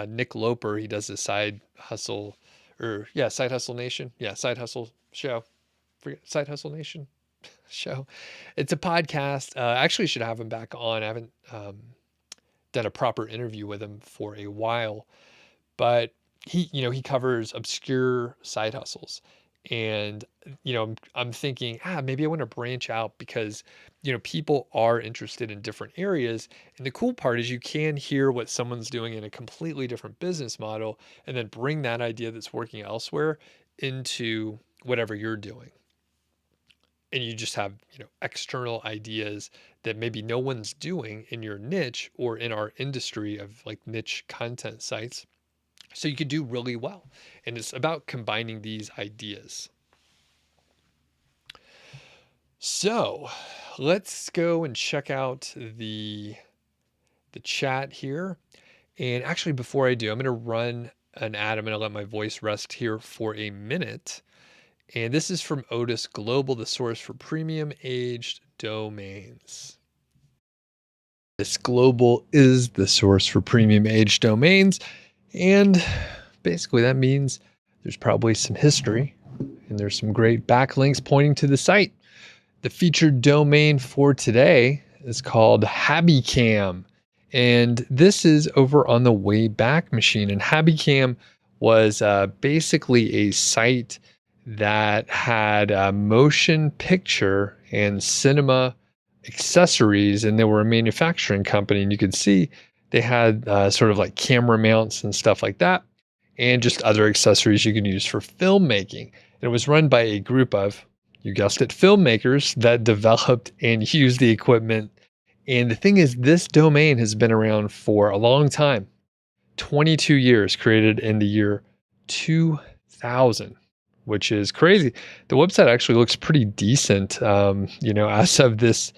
Nick Loper, he does a side hustle side hustle nation. Yeah. Side hustle show. Forget Side Hustle Nation show. It's a podcast. Actually should have him back on. I haven't done a proper interview with him for a while, but he covers obscure side hustles. And, I'm thinking, maybe I want to branch out because, people are interested in different areas. And the cool part is you can hear what someone's doing in a completely different business model and then bring that idea that's working elsewhere into whatever you're doing. And you just have, external ideas that maybe no one's doing in your niche or in our industry of like niche content sites. So you could do really well. And it's about combining these ideas. So let's go and check out the chat here. And actually, before I do, I'm going to run an ad. I'm going to let my voice rest here for a minute. And this is from Odys Global, the source for premium aged domains. Odys Global is the source for premium aged domains. And basically that means there's probably some history and there's some great backlinks pointing to the site. The featured domain for today is called HabbyCam. And this is over on the Wayback Machine. And HabbyCam was basically a site that had motion picture and cinema accessories, and they were a manufacturing company. And you could see they had sort of like camera mounts and stuff like that, and just other accessories you can use for filmmaking. And it was run by a group of, you guessed it, filmmakers that developed and used the equipment. And the thing is, this domain has been around for a long time, 22 years, created in the year 2000, which is crazy. The website actually looks pretty decent, as of this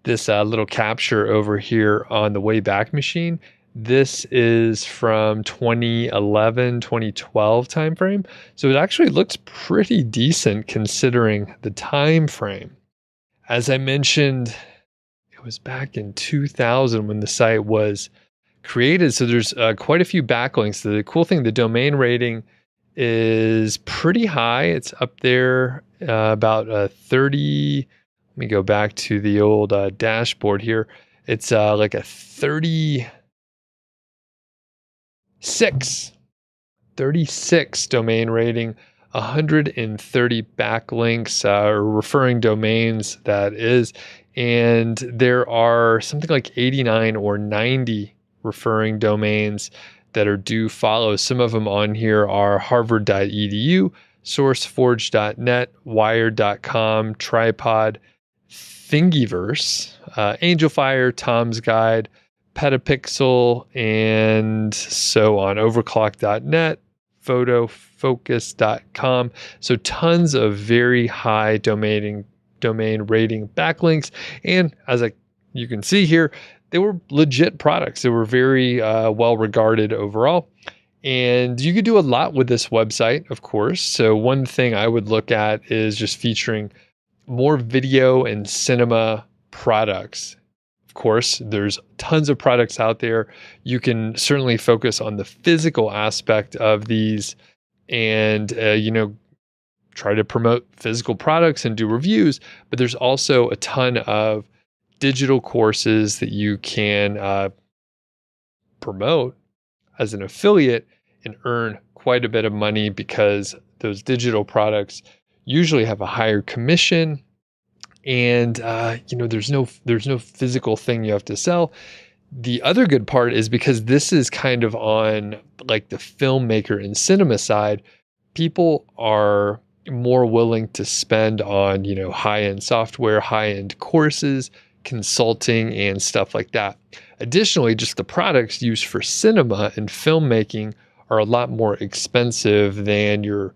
little capture over here on the Wayback Machine. This is from 2011, 2012 timeframe. So it actually looks pretty decent considering the time frame. As I mentioned, it was back in 2000 when the site was created. So there's quite a few backlinks. The cool thing, the domain rating is pretty high. It's up there about 30. Let me go back to the old dashboard here. It's like a 36 domain rating, 130 backlinks, or referring domains, that is. And there are something like 89 or 90 referring domains that are do follow. Some of them on here are harvard.edu, sourceforge.net, wired.com, tripod, Thingiverse, Angelfire, Tom's Guide, Petapixel, and so on, overclock.net, photofocus.com. So tons of very high domain rating backlinks. And as you can see here, they were legit products. They were very well regarded overall. And you could do a lot with this website, of course. So one thing I would look at is just featuring more video and cinema products. Of course, there's tons of products out there. You can certainly focus on the physical aspect of these and, try to promote physical products and do reviews. But there's also a ton of digital courses that you can promote as an affiliate and earn quite a bit of money, because those digital products usually have a higher commission, and there's no physical thing you have to sell. The other good part is, because this is kind of on like the filmmaker and cinema side, people are more willing to spend on high-end software, high-end courses, consulting, and stuff like that. Additionally, just the products used for cinema and filmmaking are a lot more expensive than your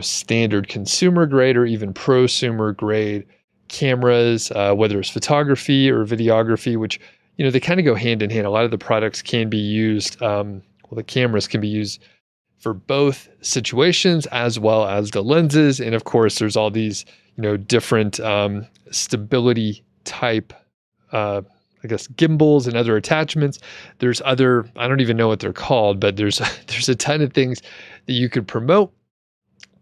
standard consumer grade or even prosumer grade cameras, whether it's photography or videography, which, they kind of go hand in hand. A lot of the products can be used, the cameras can be used for both situations as well as the lenses. And of course, there's all these, different stability type, gimbals and other attachments. There's other, I don't even know what they're called, but there's a ton of things that you could promote.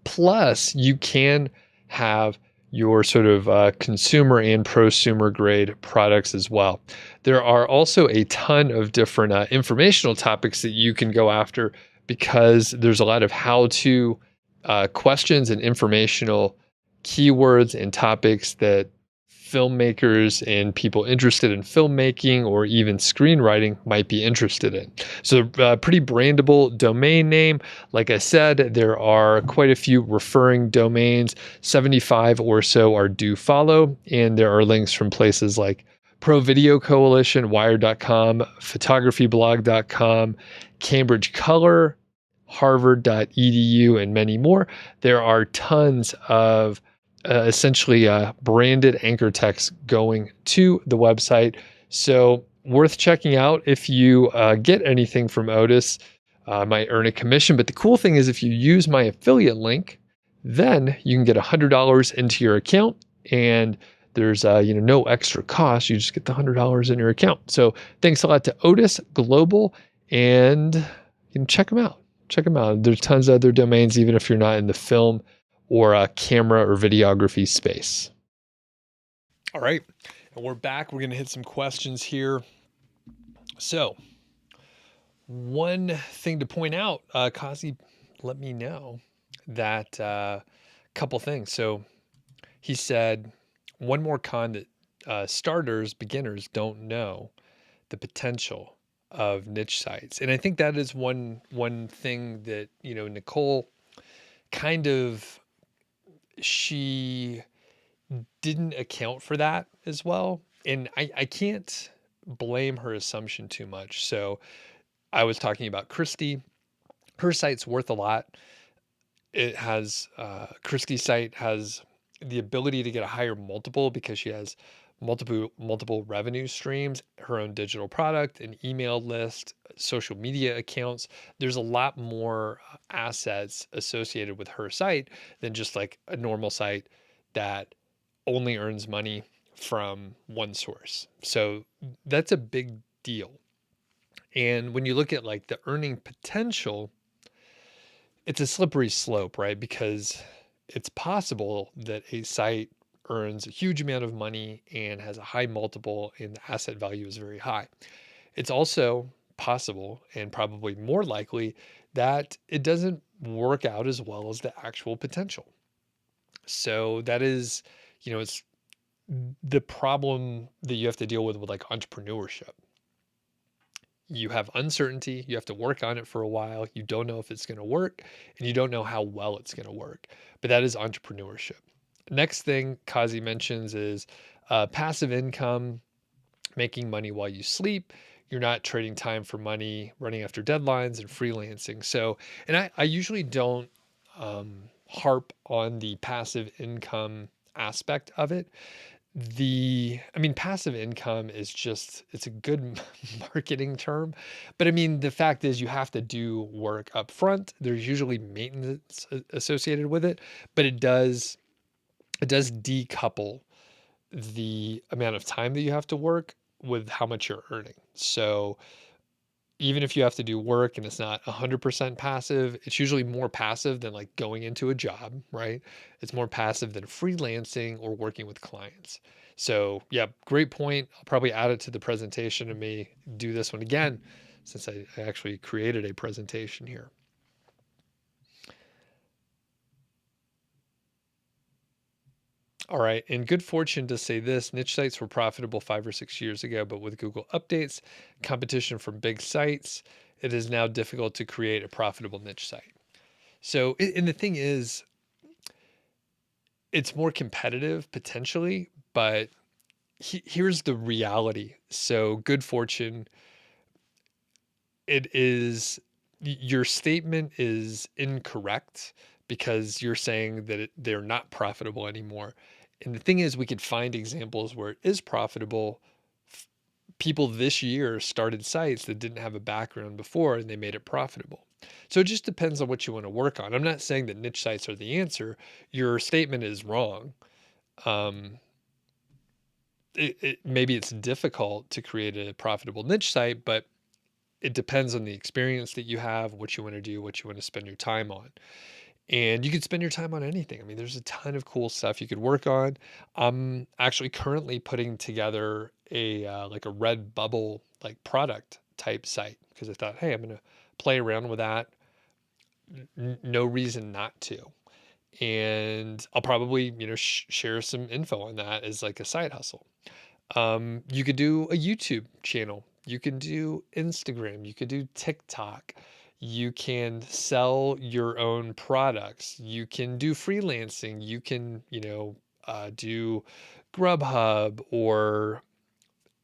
Plus, you can have your sort of consumer and prosumer grade products as well. There are also a ton of different informational topics that you can go after, because there's a lot of how-to questions and informational keywords and topics that filmmakers and people interested in filmmaking or even screenwriting might be interested in. So pretty brandable domain name. Like I said, there are quite a few referring domains. 75 or so are do follow, and there are links from places like Pro Video Coalition, Wired.com, photographyblog.com, Cambridge Color, harvard.edu, and many more. There are tons of essentially branded anchor text going to the website. So worth checking out. If you get anything from Odys, might earn a commission. But the cool thing is if you use my affiliate link, then you can get $100 into your account, and there's no extra cost. You just get the $100 in your account. So thanks a lot to Odys Global, and you can check them out. Check them out. There's tons of other domains, even if you're not in the film or camera or videography space. All right, and we're back. We're going to hit some questions here. So one thing to point out, Kazi let me know that couple things. So he said, one more con that starters, beginners don't know the potential of niche sites. And I think that is one thing that, Nicole kind of, she didn't account for that as well. And I can't blame her assumption too much. So I was talking about Christy. Her site's worth a lot. It has, Christy's site has the ability to get a higher multiple because she has multiple revenue streams, her own digital product, an email list, social media accounts. There's a lot more assets associated with her site than just like a normal site that only earns money from one source. So that's a big deal. And when you look at like the earning potential, it's a slippery slope, right? Because it's possible that a site earns a huge amount of money and has a high multiple and the asset value is very high. It's also possible, and probably more likely, that it doesn't work out as well as the actual potential. So that is, it's the problem that you have to deal with like entrepreneurship. You have uncertainty, you have to work on it for a while, you don't know if it's going to work, and you don't know how well it's going to work. But that is entrepreneurship. Next thing Kazi mentions is passive income, making money while you sleep. You're not trading time for money, running after deadlines, and freelancing. So, and I usually don't harp on the passive income aspect of it. Passive income is just, it's a good marketing term, but the fact is you have to do work up front. There's usually maintenance associated with it, but it does decouple the amount of time that you have to work with how much you're earning. So even if you have to do work and it's not 100% passive, it's usually more passive than like going into a job, right? It's more passive than freelancing or working with clients. So yeah, great point. I'll probably add it to the presentation and may do this one again since I actually created a presentation here. All right, in good fortune to say this, niche sites were profitable 5 or 6 years ago, but with Google updates, competition from big sites, it is now difficult to create a profitable niche site. So, and the thing is, it's more competitive potentially, but here's the reality. So, good fortune, your statement is incorrect because you're saying that they're not profitable anymore. And the thing is, we could find examples where it is profitable. People this year started sites that didn't have a background before and they made it profitable. So it just depends on what you want to work on. I'm not saying that niche sites are the answer. Your statement is wrong. Maybe it's difficult to create a profitable niche site, but it depends on the experience that you have, what you want to do, what you want to spend your time on. And you could spend your time on anything. There's a ton of cool stuff you could work on. I'm actually currently putting together a like a Redbubble like product type site because I thought, hey, I'm going to play around with that. No reason not to. And I'll probably, share some info on that as like a side hustle. You could do a YouTube channel. You can do Instagram. You could do TikTok. You can sell your own products. You can do freelancing. You can, do Grubhub or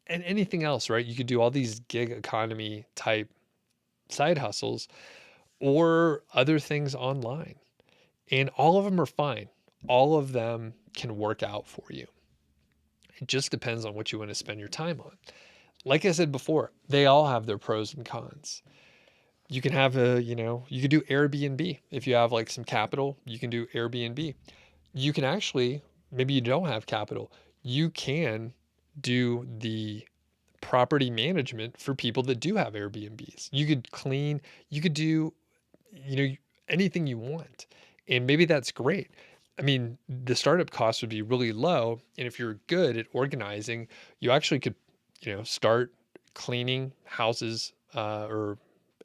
and anything else, right? You could do all these gig economy type side hustles, or other things online. And all of them are fine. All of them can work out for you. It just depends on what you want to spend your time on. Like I said before, they all have their pros and cons. You can have you could do Airbnb. If you have like some capital, you can do Airbnb. You can actually, maybe you don't have capital, you can do the property management for people that do have Airbnbs. You could clean, you could do, anything you want. And maybe that's great. I mean, the startup cost would be really low. And if you're good at organizing, you actually could, start cleaning houses or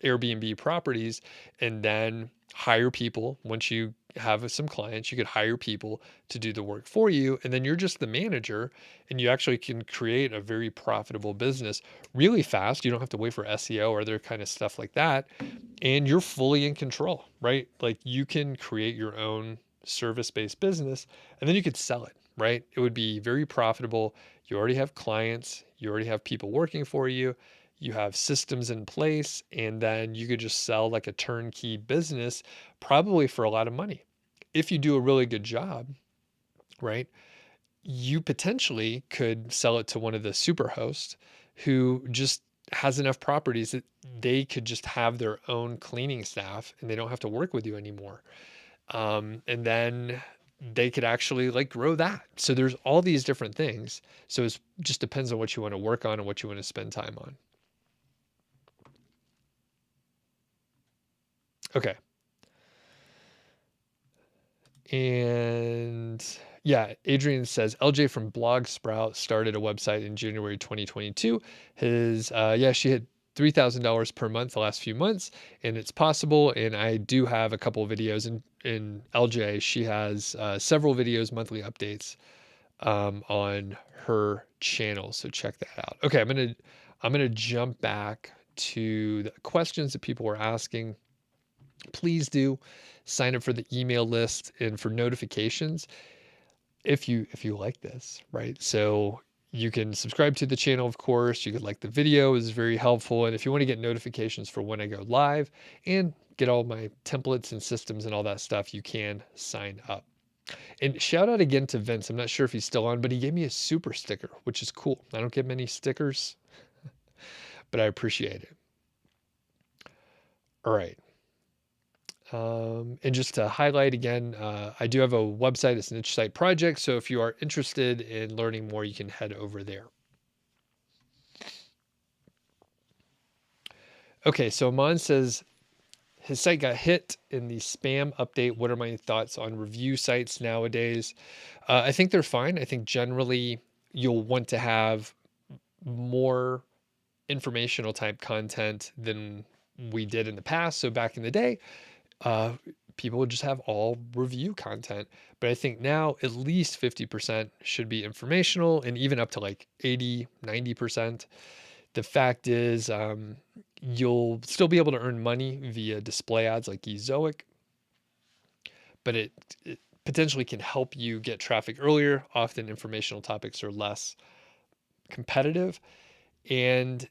Airbnb properties and then hire people. Once you have some clients, you could hire people to do the work for you. And then you're just the manager and you actually can create a very profitable business really fast. You don't have to wait for SEO or other kind of stuff like that. And you're fully in control, right? Like you can create your own service-based business and then you could sell it, right? It would be very profitable. You already have clients, you already have people working for you, you have systems in place, and then you could just sell like a turnkey business, probably for a lot of money. If you do a really good job, right? You potentially could sell it to one of the super hosts who just has enough properties that they could just have their own cleaning staff and they don't have to work with you anymore. And then they could actually like grow that. So there's all these different things. So it just depends on what you want to work on and what you want to spend time on. Okay. And yeah, Adrian says LJ from Blog Sprout started a website in January 2022. She had $3,000 per month the last few months, and it's possible. And I do have a couple of videos in LJ. She has several videos, monthly updates on her channel. So check that out. Okay, I'm gonna jump back to the questions that people were asking. Please do sign up for the email list and for notifications if you like this, right? So you can subscribe to the channel, of course. You could like the video, is very helpful. And if you want to get notifications for when I go live and get all my templates and systems and all that stuff, you can sign up. And shout out again to Vince. I'm not sure if he's still on, but he gave me a super sticker, which is cool. I don't get many stickers, but I appreciate it. All right. And just to highlight again, I do have a website. It's Niche Site Project. So if you are interested in learning more, you can head over there. Okay, so Aman says his site got hit in the spam update. What are my thoughts on review sites nowadays? I think they're fine. I think generally you'll want to have more informational type content than we did in the past. So back in the day, uh, people would just have all review content. But I think now at least 50% should be informational and even up to like 80, 90%. The fact is, you'll still be able to earn money via display ads like Ezoic, but it potentially can help you get traffic earlier. Often informational topics are less competitive, and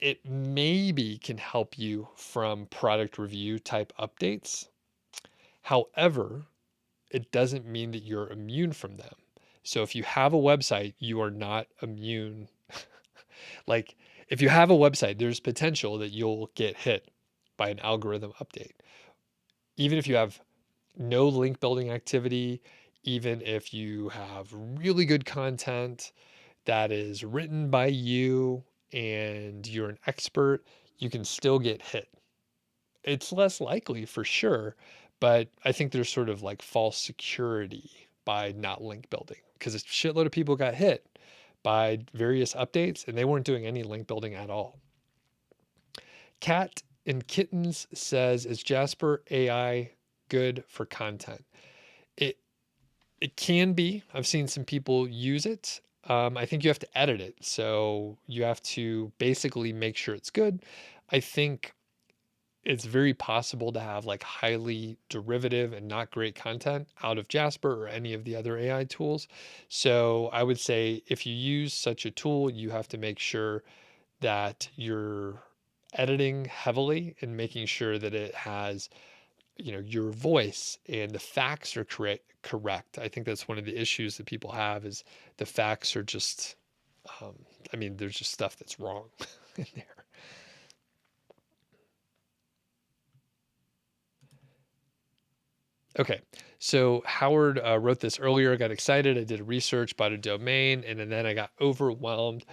it maybe can help you from product review type updates. However, it doesn't mean that you're immune from them. So if you have a website, you are not immune. Like if you have a website, there's potential that you'll get hit by an algorithm update. Even if you have no link building activity, even if you have really good content that is written by you and you're an expert, you can still get hit. It's less likely for sure, but I think there's sort of like false security by not link building because a shitload of people got hit by various updates and they weren't doing any link building at all. Cat and Kittens says, is Jasper AI good for content? It can be. I've seen some people use it. I think you have to edit it. So you have to basically make sure it's good. I think it's very possible to have like highly derivative and not great content out of Jasper or any of the other AI tools. So I would say if you use such a tool, you have to make sure that you're editing heavily and making sure that it has, your voice and the facts are correct. I think that's one of the issues that people have is the facts are just, um, there's just stuff that's wrong in there. Okay, so Howard wrote this earlier. I got excited. I did research, bought a domain, and then I got overwhelmed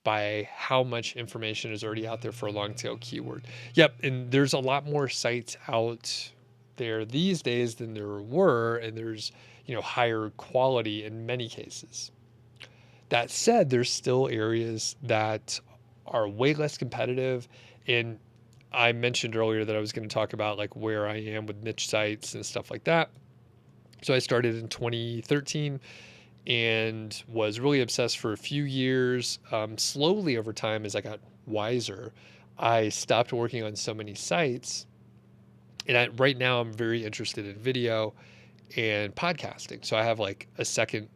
by how much information is already out there for a long tail keyword. Yep, and there's a lot more sites out there these days than there were, and there's higher quality in many cases. That said, there's still areas that are way less competitive, and I mentioned earlier that I was going to talk about like where I am with niche sites and stuff like that. So I started in 2013 and was really obsessed for a few years. Slowly over time, as I got wiser, I stopped working on so many sites. And right now, I'm very interested in video and podcasting. So I have like a second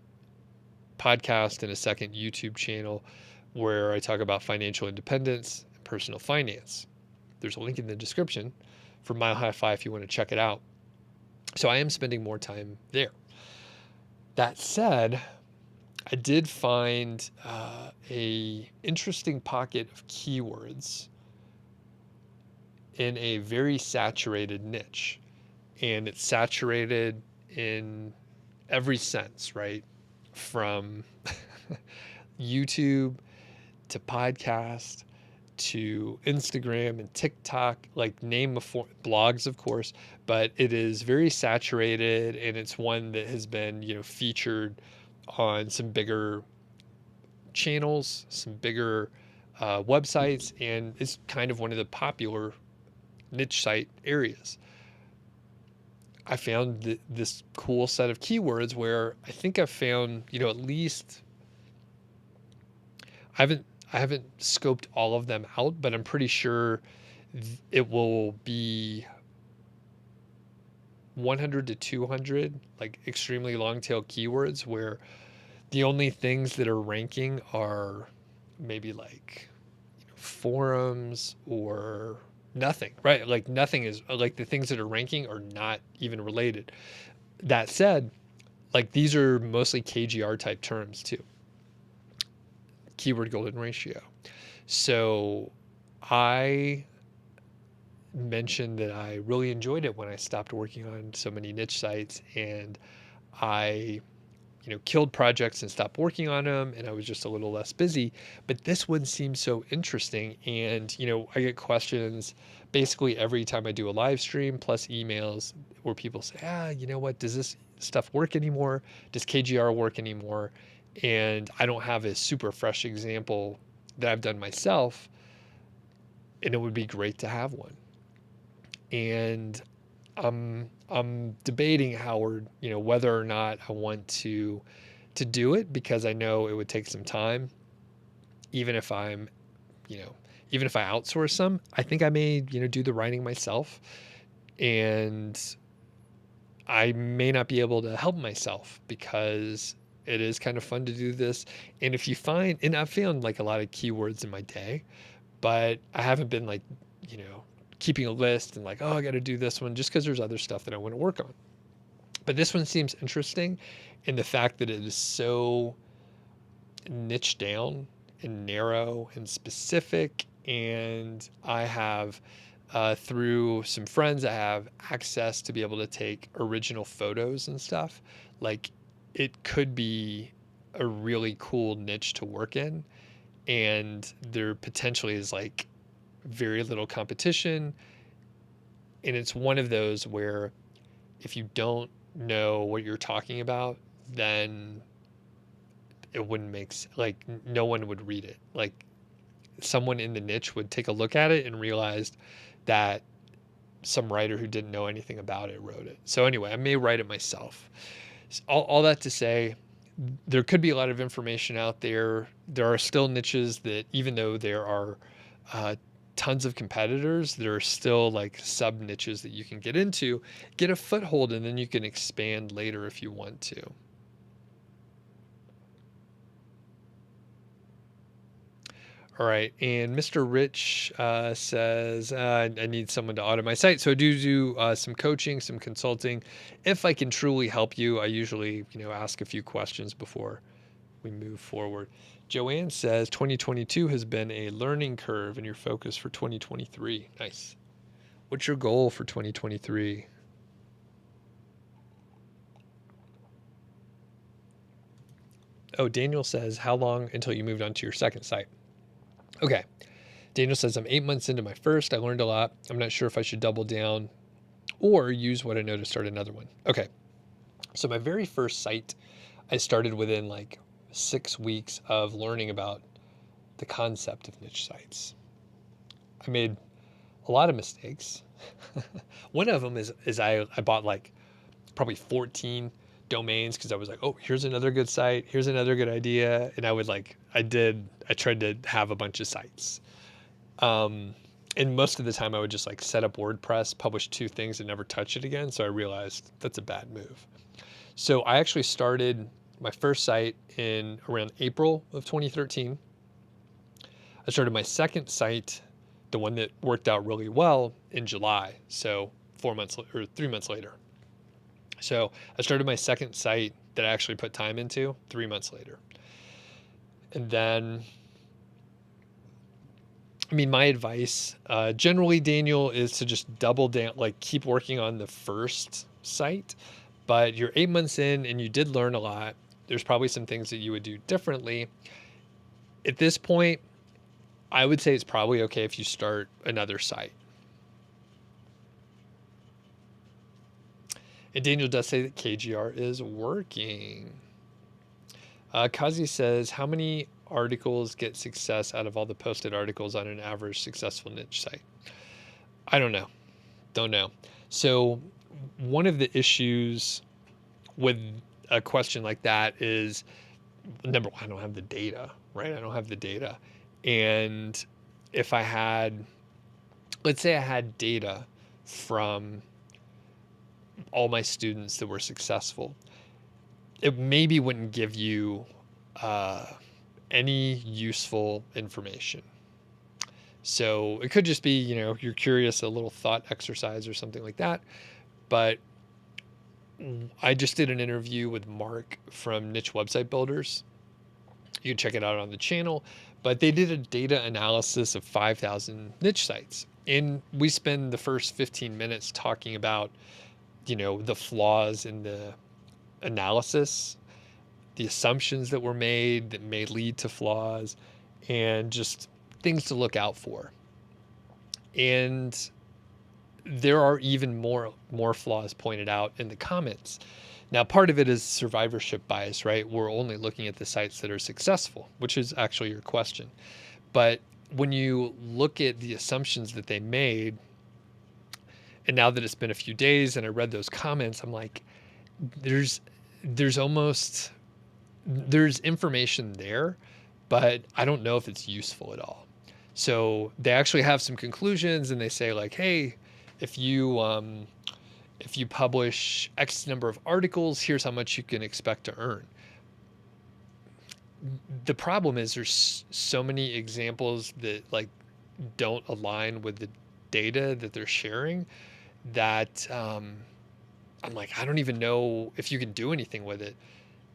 podcast and a second YouTube channel where I talk about financial independence and personal finance. There's a link in the description for Mile High Fi if you want to check it out. So I am spending more time there. That said, I did find a interesting pocket of keywords in a very saturated niche, and it's saturated in every sense, right? From YouTube to podcast to Instagram and TikTok, like name before blogs, of course, but it is very saturated, and it's one that has been, featured on some bigger channels, some bigger websites, and it's kind of one of the popular niche site areas. I found this cool set of keywords where I think I've found, at least I haven't scoped all of them out, but I'm pretty sure it will be 100 to 200 like extremely long tail keywords where the only things that are ranking are maybe like forums or nothing, right? Like nothing is like the things that are ranking are not even related. That said, like these are mostly KGR type terms too. Keyword golden ratio. So I mentioned that I really enjoyed it when I stopped working on so many niche sites, and I killed projects and stopped working on them, and I was just a little less busy. But this one seems so interesting, and I get questions basically every time I do a live stream, plus emails where people say, you know what, does this stuff work anymore? Does KGR work anymore? And I don't have a super fresh example that I've done myself, and it would be great to have one. And I'm debating, Howard, whether or not I want to do it, because I know it would take some time. Even if I'm, even if I outsource some, I think I may, do the writing myself, and I may not be able to help myself because it is kind of fun to do this. And if you find, and I've found like a lot of keywords in my day, but I haven't been like, keeping a list and like, oh, I got to do this one, just because there's other stuff that I want to work on. But this one seems interesting in the fact that it is so niche down and narrow and specific. And I have, through some friends, I have access to be able to take original photos and stuff. Like it could be a really cool niche to work in. And there potentially is like very little competition. And it's one of those where if you don't know what you're talking about, then it wouldn't like no one would read it. Like someone in the niche would take a look at it and realized that some writer who didn't know anything about it wrote it. So anyway, I may write it myself. All that to say, there could be a lot of information out there. There are still niches that, even though there are tons of competitors, there are still like sub niches that you can get into, get a foothold, and then you can expand later if you want to. All right. And Mr. Rich says, I need someone to audit my site. So I do some coaching, some consulting. If I can truly help you, I usually, ask a few questions before we move forward. Joanne says 2022 has been a learning curve and your focus for 2023. Nice. What's your goal for 2023? Oh, Daniel says, how long until you moved on to your second site? Okay. Daniel says, I'm 8 months into my first. I learned a lot. I'm not sure if I should double down or use what I know to start another one. Okay. So my very first site, I started within like 6 weeks of learning about the concept of niche sites. I made a lot of mistakes. One of them is I bought like probably 14 domains because I was like, oh, here's another good site. Here's another good idea. And I tried to have a bunch of sites. And most of the time I would just like set up WordPress, publish 2 things and never touch it again. So I realized that's a bad move. So I actually started my first site in around April of 2013. I started my second site, the one that worked out really well, in July. So 3 months later. So I started my second site that I actually put time into 3 months later. And then, my advice, generally, Daniel, is to just double down, like keep working on the first site, but you're 8 months in and you did learn a lot. There's probably some things that you would do differently. At this point, I would say it's probably okay if you start another site. And Daniel does say that KGR is working. Kazi says, how many articles get success out of all the posted articles on an average successful niche site? I don't know. Don't know. So one of the issues with a question like that is, number one, I don't have the data, right? I don't have the data. And if I had, let's say I had data from all my students that were successful, it maybe wouldn't give you any useful information. So it could just be, you're curious, a little thought exercise or something like that. But I just did an interview with Mark from Niche Website Builders. You can check it out on the channel. But they did a data analysis of 5,000 niche sites. And we spend the first 15 minutes talking about, the flaws in the analysis, the assumptions that were made that may lead to flaws, and just things to look out for. And there are even more flaws pointed out in the comments. Now, part of it is survivorship bias, right? We're only looking at the sites that are successful, which is actually your question. But when you look at the assumptions that they made, and now that it's been a few days and I read those comments, I'm like, there's information there, but I don't know if it's useful at all. So they actually have some conclusions and they say like, hey, if you publish X number of articles, here's how much you can expect to earn. The problem is there's so many examples that like don't align with the data that they're sharing that I'm like, I don't even know if you can do anything with it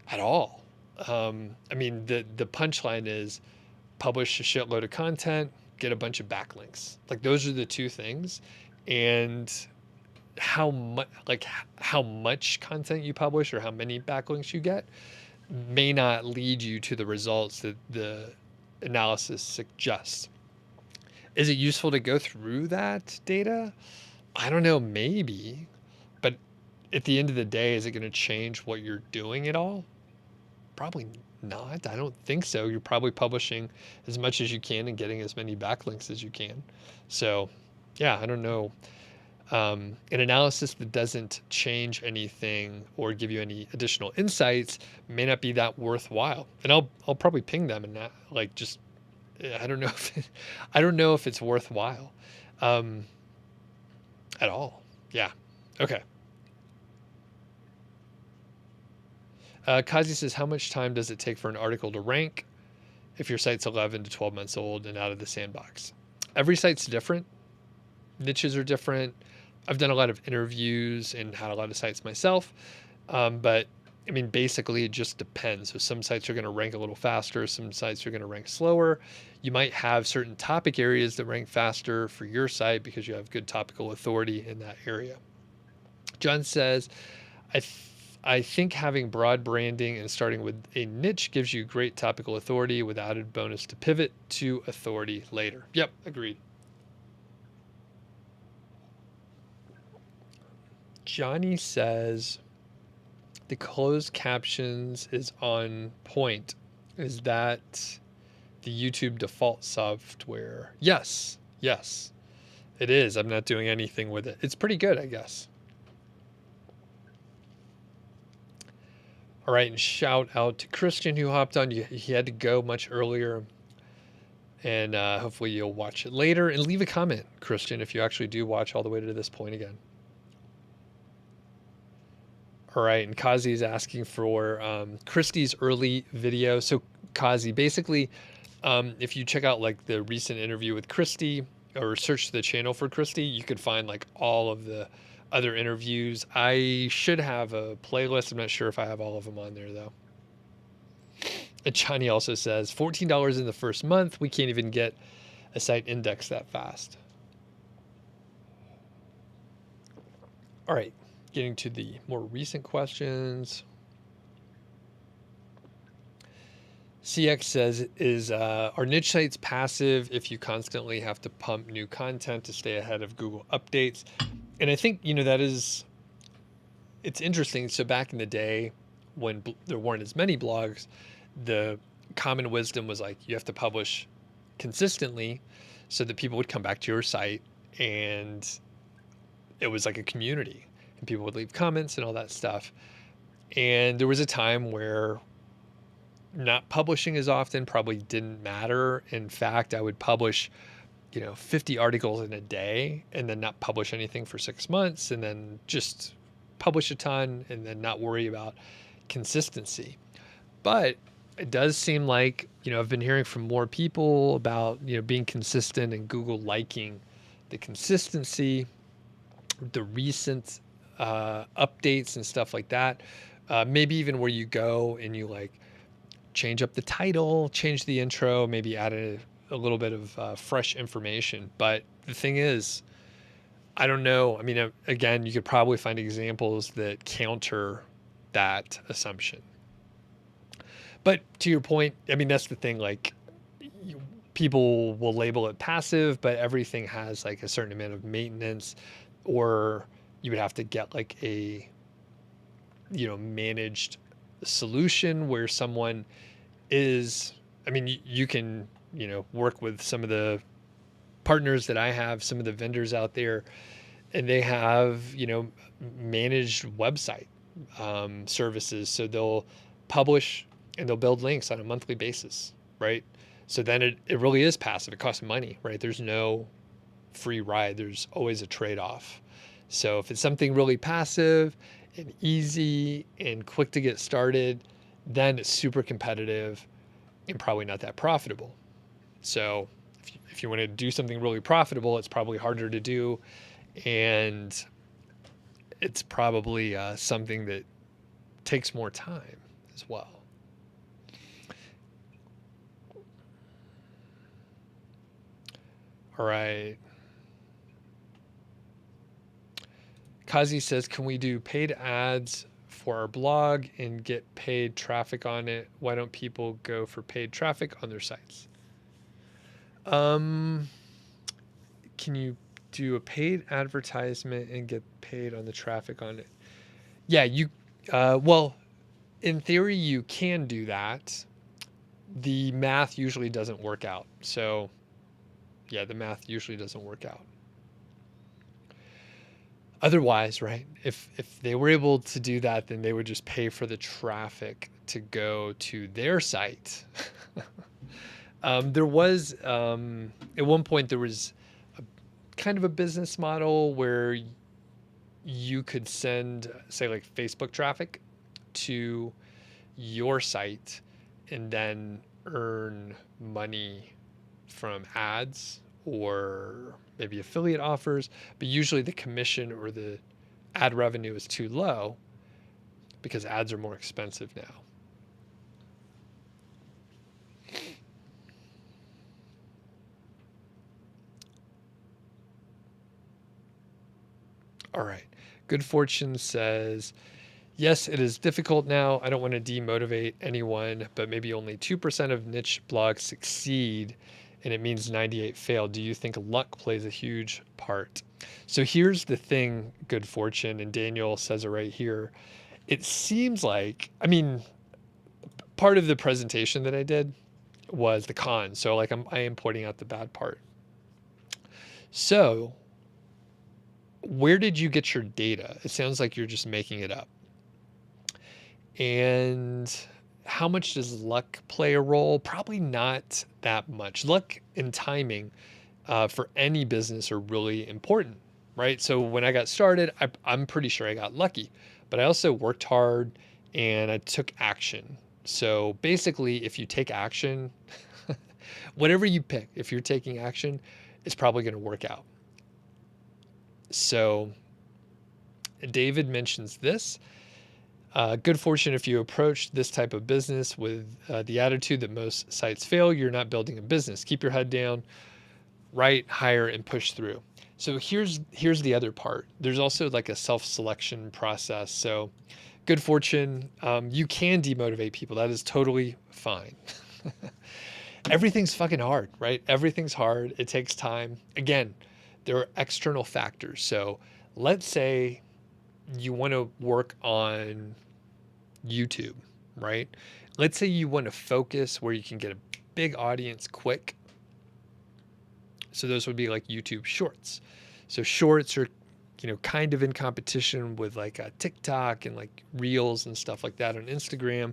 at all. The punchline is publish a shitload of content, get a bunch of backlinks. Like those are the 2 things. And how much content you publish or how many backlinks you get may not lead you to the results that the analysis suggests. Is it useful to go through that data? I don't know, maybe. But at the end of the day, is it going to change what you're doing at all? Probably not. I don't think so. You're probably publishing as much as you can and getting as many backlinks as you can. So, yeah, I don't know. An analysis that doesn't change anything or give you any additional insights may not be that worthwhile. And I'll probably ping them and that, like, just I don't know if it's worthwhile at all. Yeah. Okay. Kazi says, how much time does it take for an article to rank? if your site's 11 to 12 months old and out of the sandbox. Every site's different. Niches are different. I've done a lot of interviews and had a lot of sites myself. But I mean, basically it just depends. So some sites are going to rank a little faster. Some sites are going to rank slower. You might have certain topic areas that rank faster for your site because you have good topical authority in that area. John says, I think having broad branding and starting with a niche gives you great topical authority with added bonus to pivot to authority later. Yep, agreed. Johnny says the closed captions is on point. Is that the YouTube default software? Yes, it is. I'm not doing anything with it. It's pretty good, I guess. All right, and shout out to Christian who hopped on. He had to go much earlier, and hopefully you'll watch it later. And leave a comment, Christian, if you actually do watch all the way to this point again. All right, and Kazi is asking for Christy's early video. So Kazi, basically, if you check out like the recent interview with Christy or search the channel for Christy, you could find like all of the other interviews. I should have a playlist. I'm not sure if I have all of them on there though. And Johnny also says $14 in the first month. We can't even get a site index that fast. All right. Getting to the more recent questions. CX says, are niche sites passive if you constantly have to pump new content to stay ahead of Google updates? And I think, it's interesting. So back in the day when there weren't as many blogs, the common wisdom was like, you have to publish consistently so that people would come back to your site, and it was like a community. And people would leave comments and all that stuff. And there was a time where not publishing as often probably didn't matter. In fact, I would publish, 50 articles in a day and then not publish anything for 6 months and then just publish a ton and then not worry about consistency. But it does seem like, I've been hearing from more people about, being consistent and Google liking the consistency, the recent updates and stuff like that. Maybe even where you go and you like change up the title, change the intro, maybe add a little bit of fresh information. But the thing is, I don't know. I mean, again, you could probably find examples that counter that assumption. But to your point, I mean, that's the thing. Like, people will label it passive, but everything has like a certain amount of maintenance, or you would have to get like a, managed solution where someone is, I mean, you can, work with some of the partners that I have, some of the vendors out there, and they have, managed website services. So they'll publish and they'll build links on a monthly basis, right? So then it really is passive. It costs money, right? There's no free ride. There's always a trade-off. So if it's something really passive and easy and quick to get started, then it's super competitive and probably not that profitable. So if you want to do something really profitable, it's probably harder to do. And it's probably something that takes more time as well. All right. Kazi says, can we do paid ads for our blog and get paid traffic on it? Why don't people go for paid traffic on their sites? Can you do a paid advertisement and get paid on the traffic on it? Yeah, well, in theory, you can do that. The math usually doesn't work out. So yeah, the math usually doesn't work out. Otherwise, right, if they were able to do that, then they would just pay for the traffic to go to their site. There was, at one point, there was kind of a business model where you could send, say, like Facebook traffic to your site, and then earn money from ads or maybe affiliate offers, but usually the commission or the ad revenue is too low because ads are more expensive now. All right. Good Fortune says, yes, it is difficult now. I don't want to demotivate anyone, but maybe only 2% of niche blogs succeed and it means 98 fail. Do you think luck plays a huge part? So here's the thing, Good Fortune, and Daniel says it right here. It seems like, I mean, part of the presentation that I did was the con. So like I am pointing out the bad part. So where did you get your data? It sounds like you're just making it up. And how much does luck play a role? Probably not that much. Luck and timing for any business are really important, right? So when I got started, I'm pretty sure I got lucky, but I also worked hard and I took action. So basically, if you take action, whatever you pick, if you're taking action, it's probably going to work out. So David mentions this. Good Fortune, if you approach this type of business with the attitude that most sites fail, you're not building a business. Keep your head down, write, hire, and push through. So here's the other part. There's also like a self-selection process. So Good Fortune, you can demotivate people. That is totally fine. Everything's fucking hard, right? Everything's hard. It takes time. Again, there are external factors. So let's say you want to work on YouTube, right? Let's say you want to focus where you can get a big audience quick. So those would be like YouTube shorts. So shorts are, kind of in competition with like TikTok and like Reels and stuff like that on Instagram.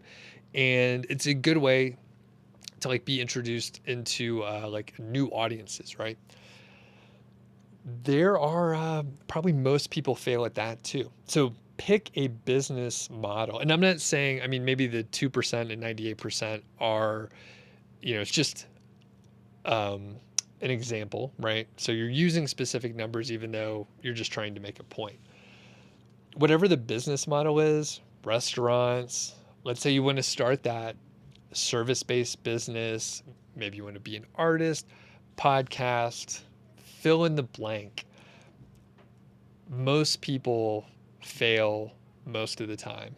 And it's a good way to like be introduced into like new audiences, right? There are probably most people fail at that too. So pick a business model. And I'm not saying, I mean, maybe the 2% and 98% are, it's just an example, right? So you're using specific numbers, even though you're just trying to make a point. Whatever the business model is, restaurants, let's say you want to start that service-based business, maybe you want to be an artist, podcast, fill in the blank. Most people fail most of the time.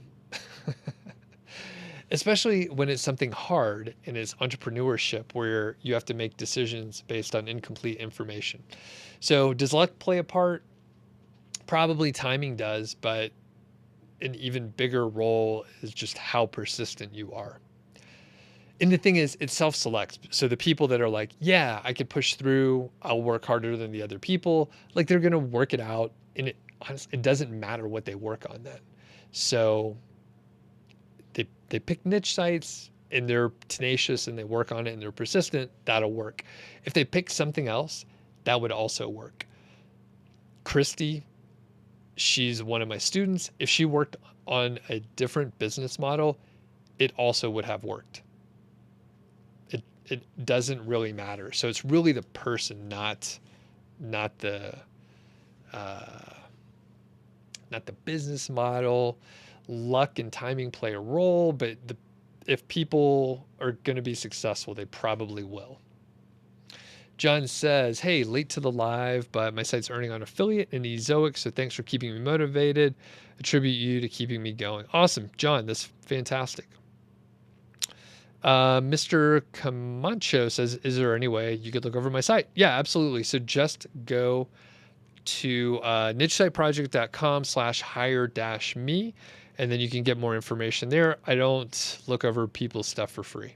Especially when it's something hard and it's entrepreneurship where you have to make decisions based on incomplete information. So does luck play a part? Probably timing does, but an even bigger role is just how persistent you are. And the thing is, it self-selects. So the people that are like, yeah, I could push through, I'll work harder than the other people, like they're going to work it out. And it doesn't matter what they work on then. So they pick niche sites and they're tenacious and they work on it and they're persistent, that'll work. If they pick something else, that would also work. Christy, she's one of my students. If she worked on a different business model, it also would have worked. It doesn't really matter. So it's really the person, not the business model. Luck and timing play a role, but if people are going to be successful, they probably will. John says, hey, late to the live, but my site's earning on affiliate and Ezoic, so thanks for keeping me motivated. Attribute you to keeping me going. Awesome, John, that's fantastic. Mr. Camacho says, is there any way you could look over my site? Yeah, absolutely. So just go to nichesiteproject.com/hire-me, and then you can get more information there. I don't look over people's stuff for free.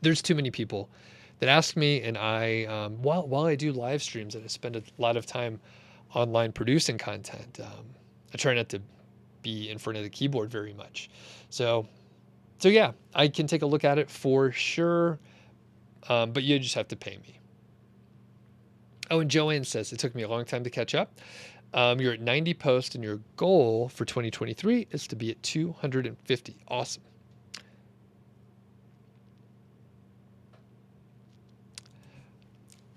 There's too many people that ask me, and I, while I do live streams and I spend a lot of time online producing content, I try not to be in front of the keyboard very much. So yeah, I can take a look at it for sure, but you just have to pay me. Oh, and Joanne says, it took me a long time to catch up. You're at 90 posts and your goal for 2023 is to be at 250. Awesome.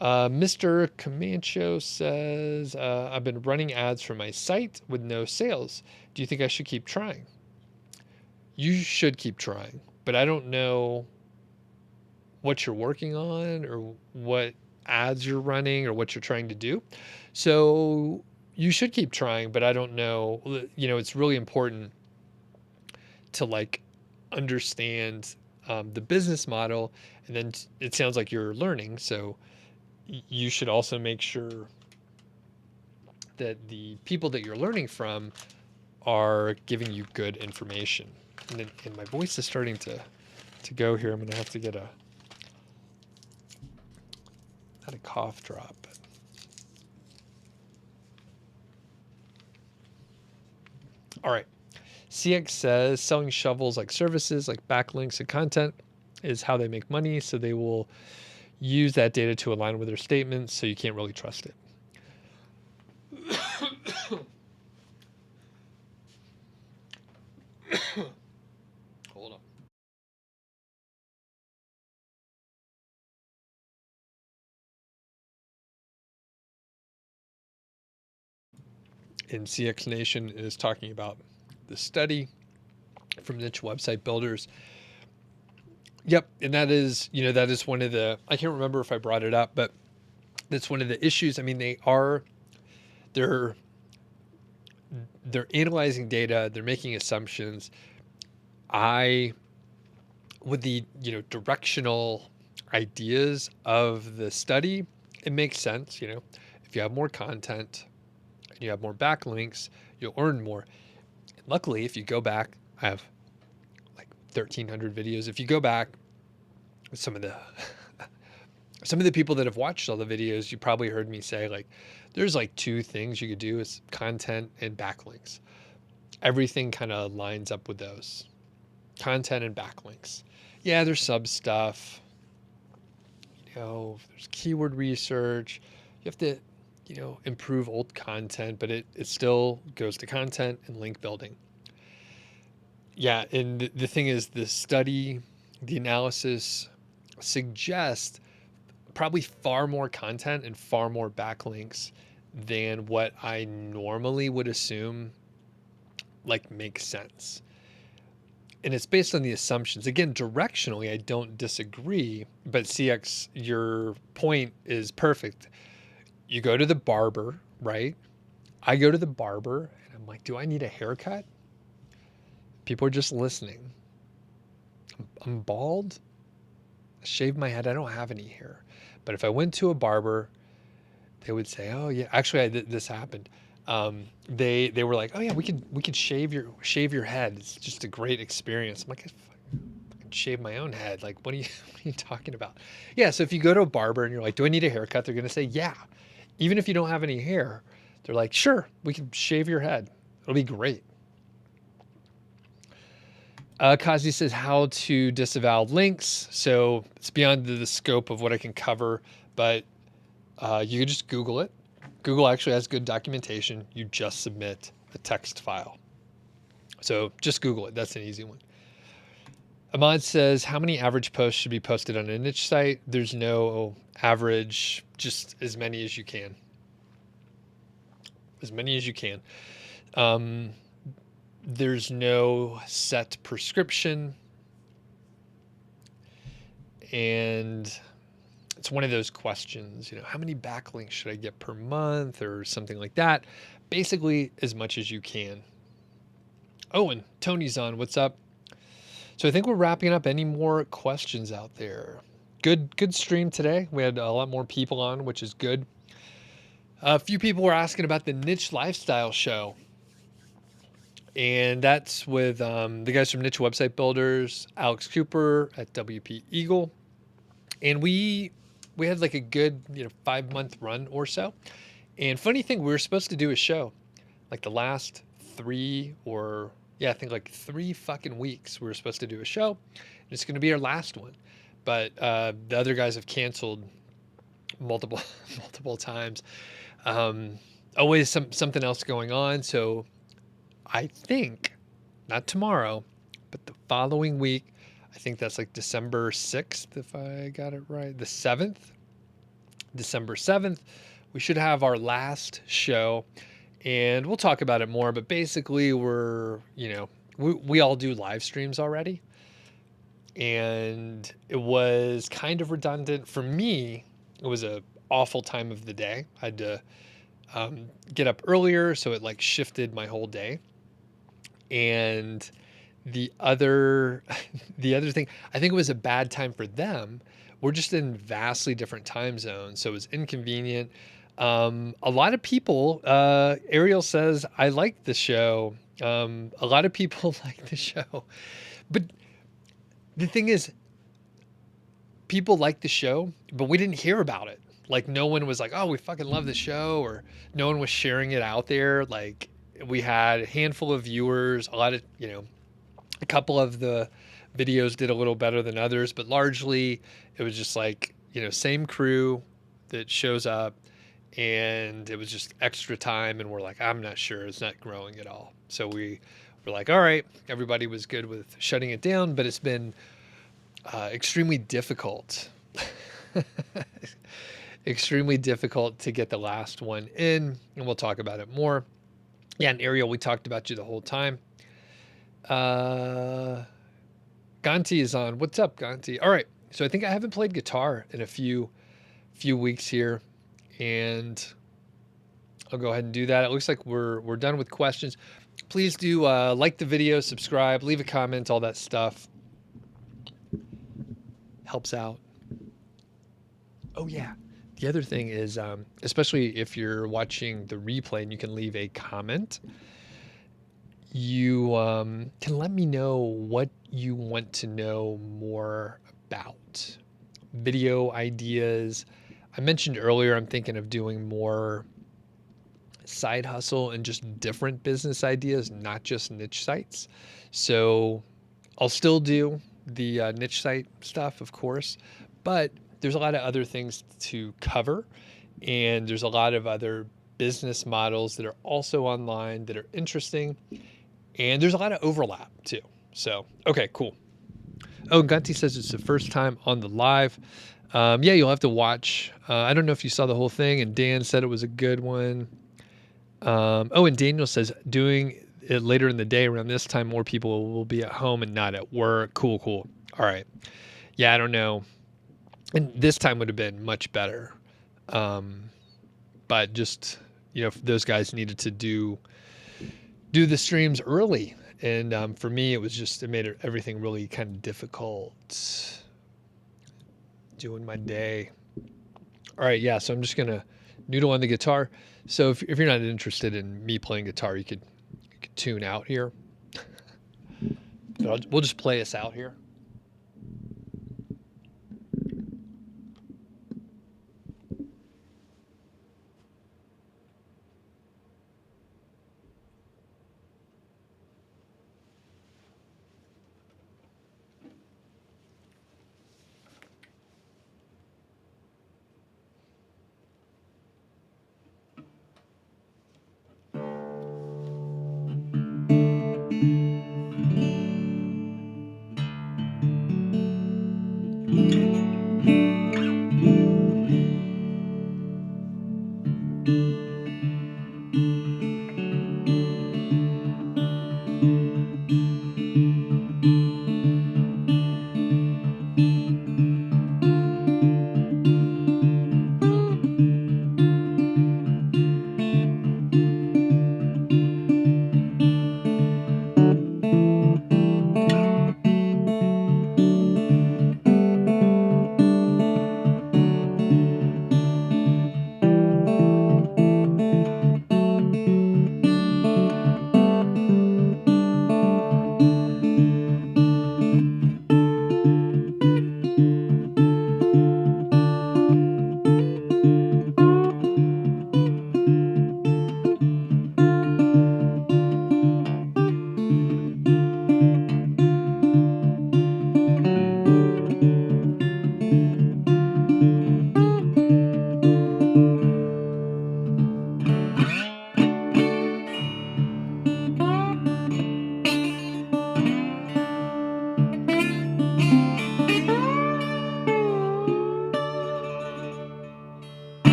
Mr. Comancho says, I've been running ads for my site with no sales. Do you think I should keep trying? You should keep trying, but I don't know what you're working on or what ads you're running or what you're trying to do. So you should keep trying, but I don't know. It's really important to like understand the business model. And then it sounds like you're learning. So you should also make sure that the people that you're learning from are giving you good information. And my voice is starting to go here. I'm going to have to get not a cough drop. But all right. CX says selling shovels like services, like backlinks and content is how they make money. So they will use that data to align with their statements. So you can't really trust it. Hold on. And CX Nation is talking about the study from niche website builders. Yep, and that is one of the, I can't remember if I brought it up, but that's one of the issues. I mean, they're analyzing data, they're making assumptions. With the directional ideas of the study, it makes sense. If you have more content and you have more backlinks, you'll earn more. And luckily, if you go back, I have like 1,300 videos. If you go back, some of the people that have watched all the videos, you probably heard me say like, there's like two things you could do: is content and backlinks. Everything kind of lines up with those, content and backlinks. Yeah, there's sub stuff. There's keyword research. You have to, improve old content, but it still goes to content and link building. Yeah, and the thing is, the study, the analysis suggests probably far more content and far more backlinks than what I normally would assume like makes sense. And it's based on the assumptions. Again, directionally, I don't disagree, but CX, your point is perfect. You go to the barber, right? I go to the barber and I'm like, do I need a haircut? People are just listening. I'm bald. I shaved my head. I don't have any hair. But if I went to a barber, they would say, oh yeah, actually this happened. They were like, oh yeah, we could shave your head. It's just a great experience. I'm like, I can shave my own head. Like, what are you talking about? Yeah. So if you go to a barber and you're like, do I need a haircut? They're going to say, yeah. Even if you don't have any hair, they're like, sure, we can shave your head. It'll be great. Kazi says how to disavow links. So it's beyond the scope of what I can cover, but you can just Google it. Google actually has good documentation. You just submit a text file. So just Google it. That's an easy one. Ahmad says, how many average posts should be posted on a niche site? There's no average, just as many as you can. As many as you can. There's no set prescription. And it's one of those questions, how many backlinks should I get per month or something like that? Basically, as much as you can. Oh, and Tony's on. What's up? So I think we're wrapping up. Any more questions out there? Good stream today. We had a lot more people on, which is good. A few people were asking about the Niche Lifestyle Show. And that's with the guys from Niche Website Builders, Alex Cooper at WP Eagle. And we had like a good 5-month run or so. And funny thing, we were supposed to do a show like the last 3 fucking weeks. We were supposed to do a show. And it's going to be our last one. But the other guys have canceled multiple times. Always something else going on. So I think, not tomorrow, but the following week, I think that's like December 6th, if I got it right, the 7th, December 7th, we should have our last show, and we'll talk about it more. But basically, we all do live streams already, and it was kind of redundant for me. It was a awful time of the day. I had to get up earlier, so it like shifted my whole day. And the other thing, I think it was a bad time for them. We're just in vastly different time zones, so it was inconvenient. A lot of people, Ariel says, I like the show. A lot of people like the show, but the thing is, people like the show, but we didn't hear about it. Like, no one was like, oh, we fucking love the show, or no one was sharing it out there. Like, we had a handful of viewers, a couple of the videos did a little better than others, but largely it was just like, same crew that shows up, and it was just extra time. And we're like, I'm not sure, it's not growing at all. So we were like, all right, everybody was good with shutting it down, but it's been extremely difficult. Extremely difficult to get the last one in, and we'll talk about it more. Yeah, and Ariel, we talked about you the whole time. Ganti is on. What's up, Ganti? All right, so I think I haven't played guitar in a few weeks here, and I'll go ahead and do that. It looks like we're done with questions. Please do like the video, subscribe, leave a comment, all that stuff. Helps out. Oh yeah. The other thing is, especially if you're watching the replay and you can leave a comment, you can let me know what you want to know more about. Video ideas. I mentioned earlier, I'm thinking of doing more side hustle and just different business ideas, not just niche sites. So I'll still do the niche site stuff, of course, but there's a lot of other things to cover, and there's a lot of other business models that are also online that are interesting, and there's a lot of overlap too. So, okay, cool. Oh, Gunty says it's the first time on the live. Yeah, you'll have to watch. I don't know if you saw the whole thing, and Dan said it was a good one. And Daniel says doing it later in the day around this time, more people will be at home and not at work. Cool. All right. Yeah, I don't know. And this time would have been much better. But just, if those guys needed to do the streams early. And for me, it made everything really kind of difficult doing my day. All right, yeah, so I'm just going to noodle on the guitar. So if you're not interested in me playing guitar, you could tune out here. We'll just play us out here.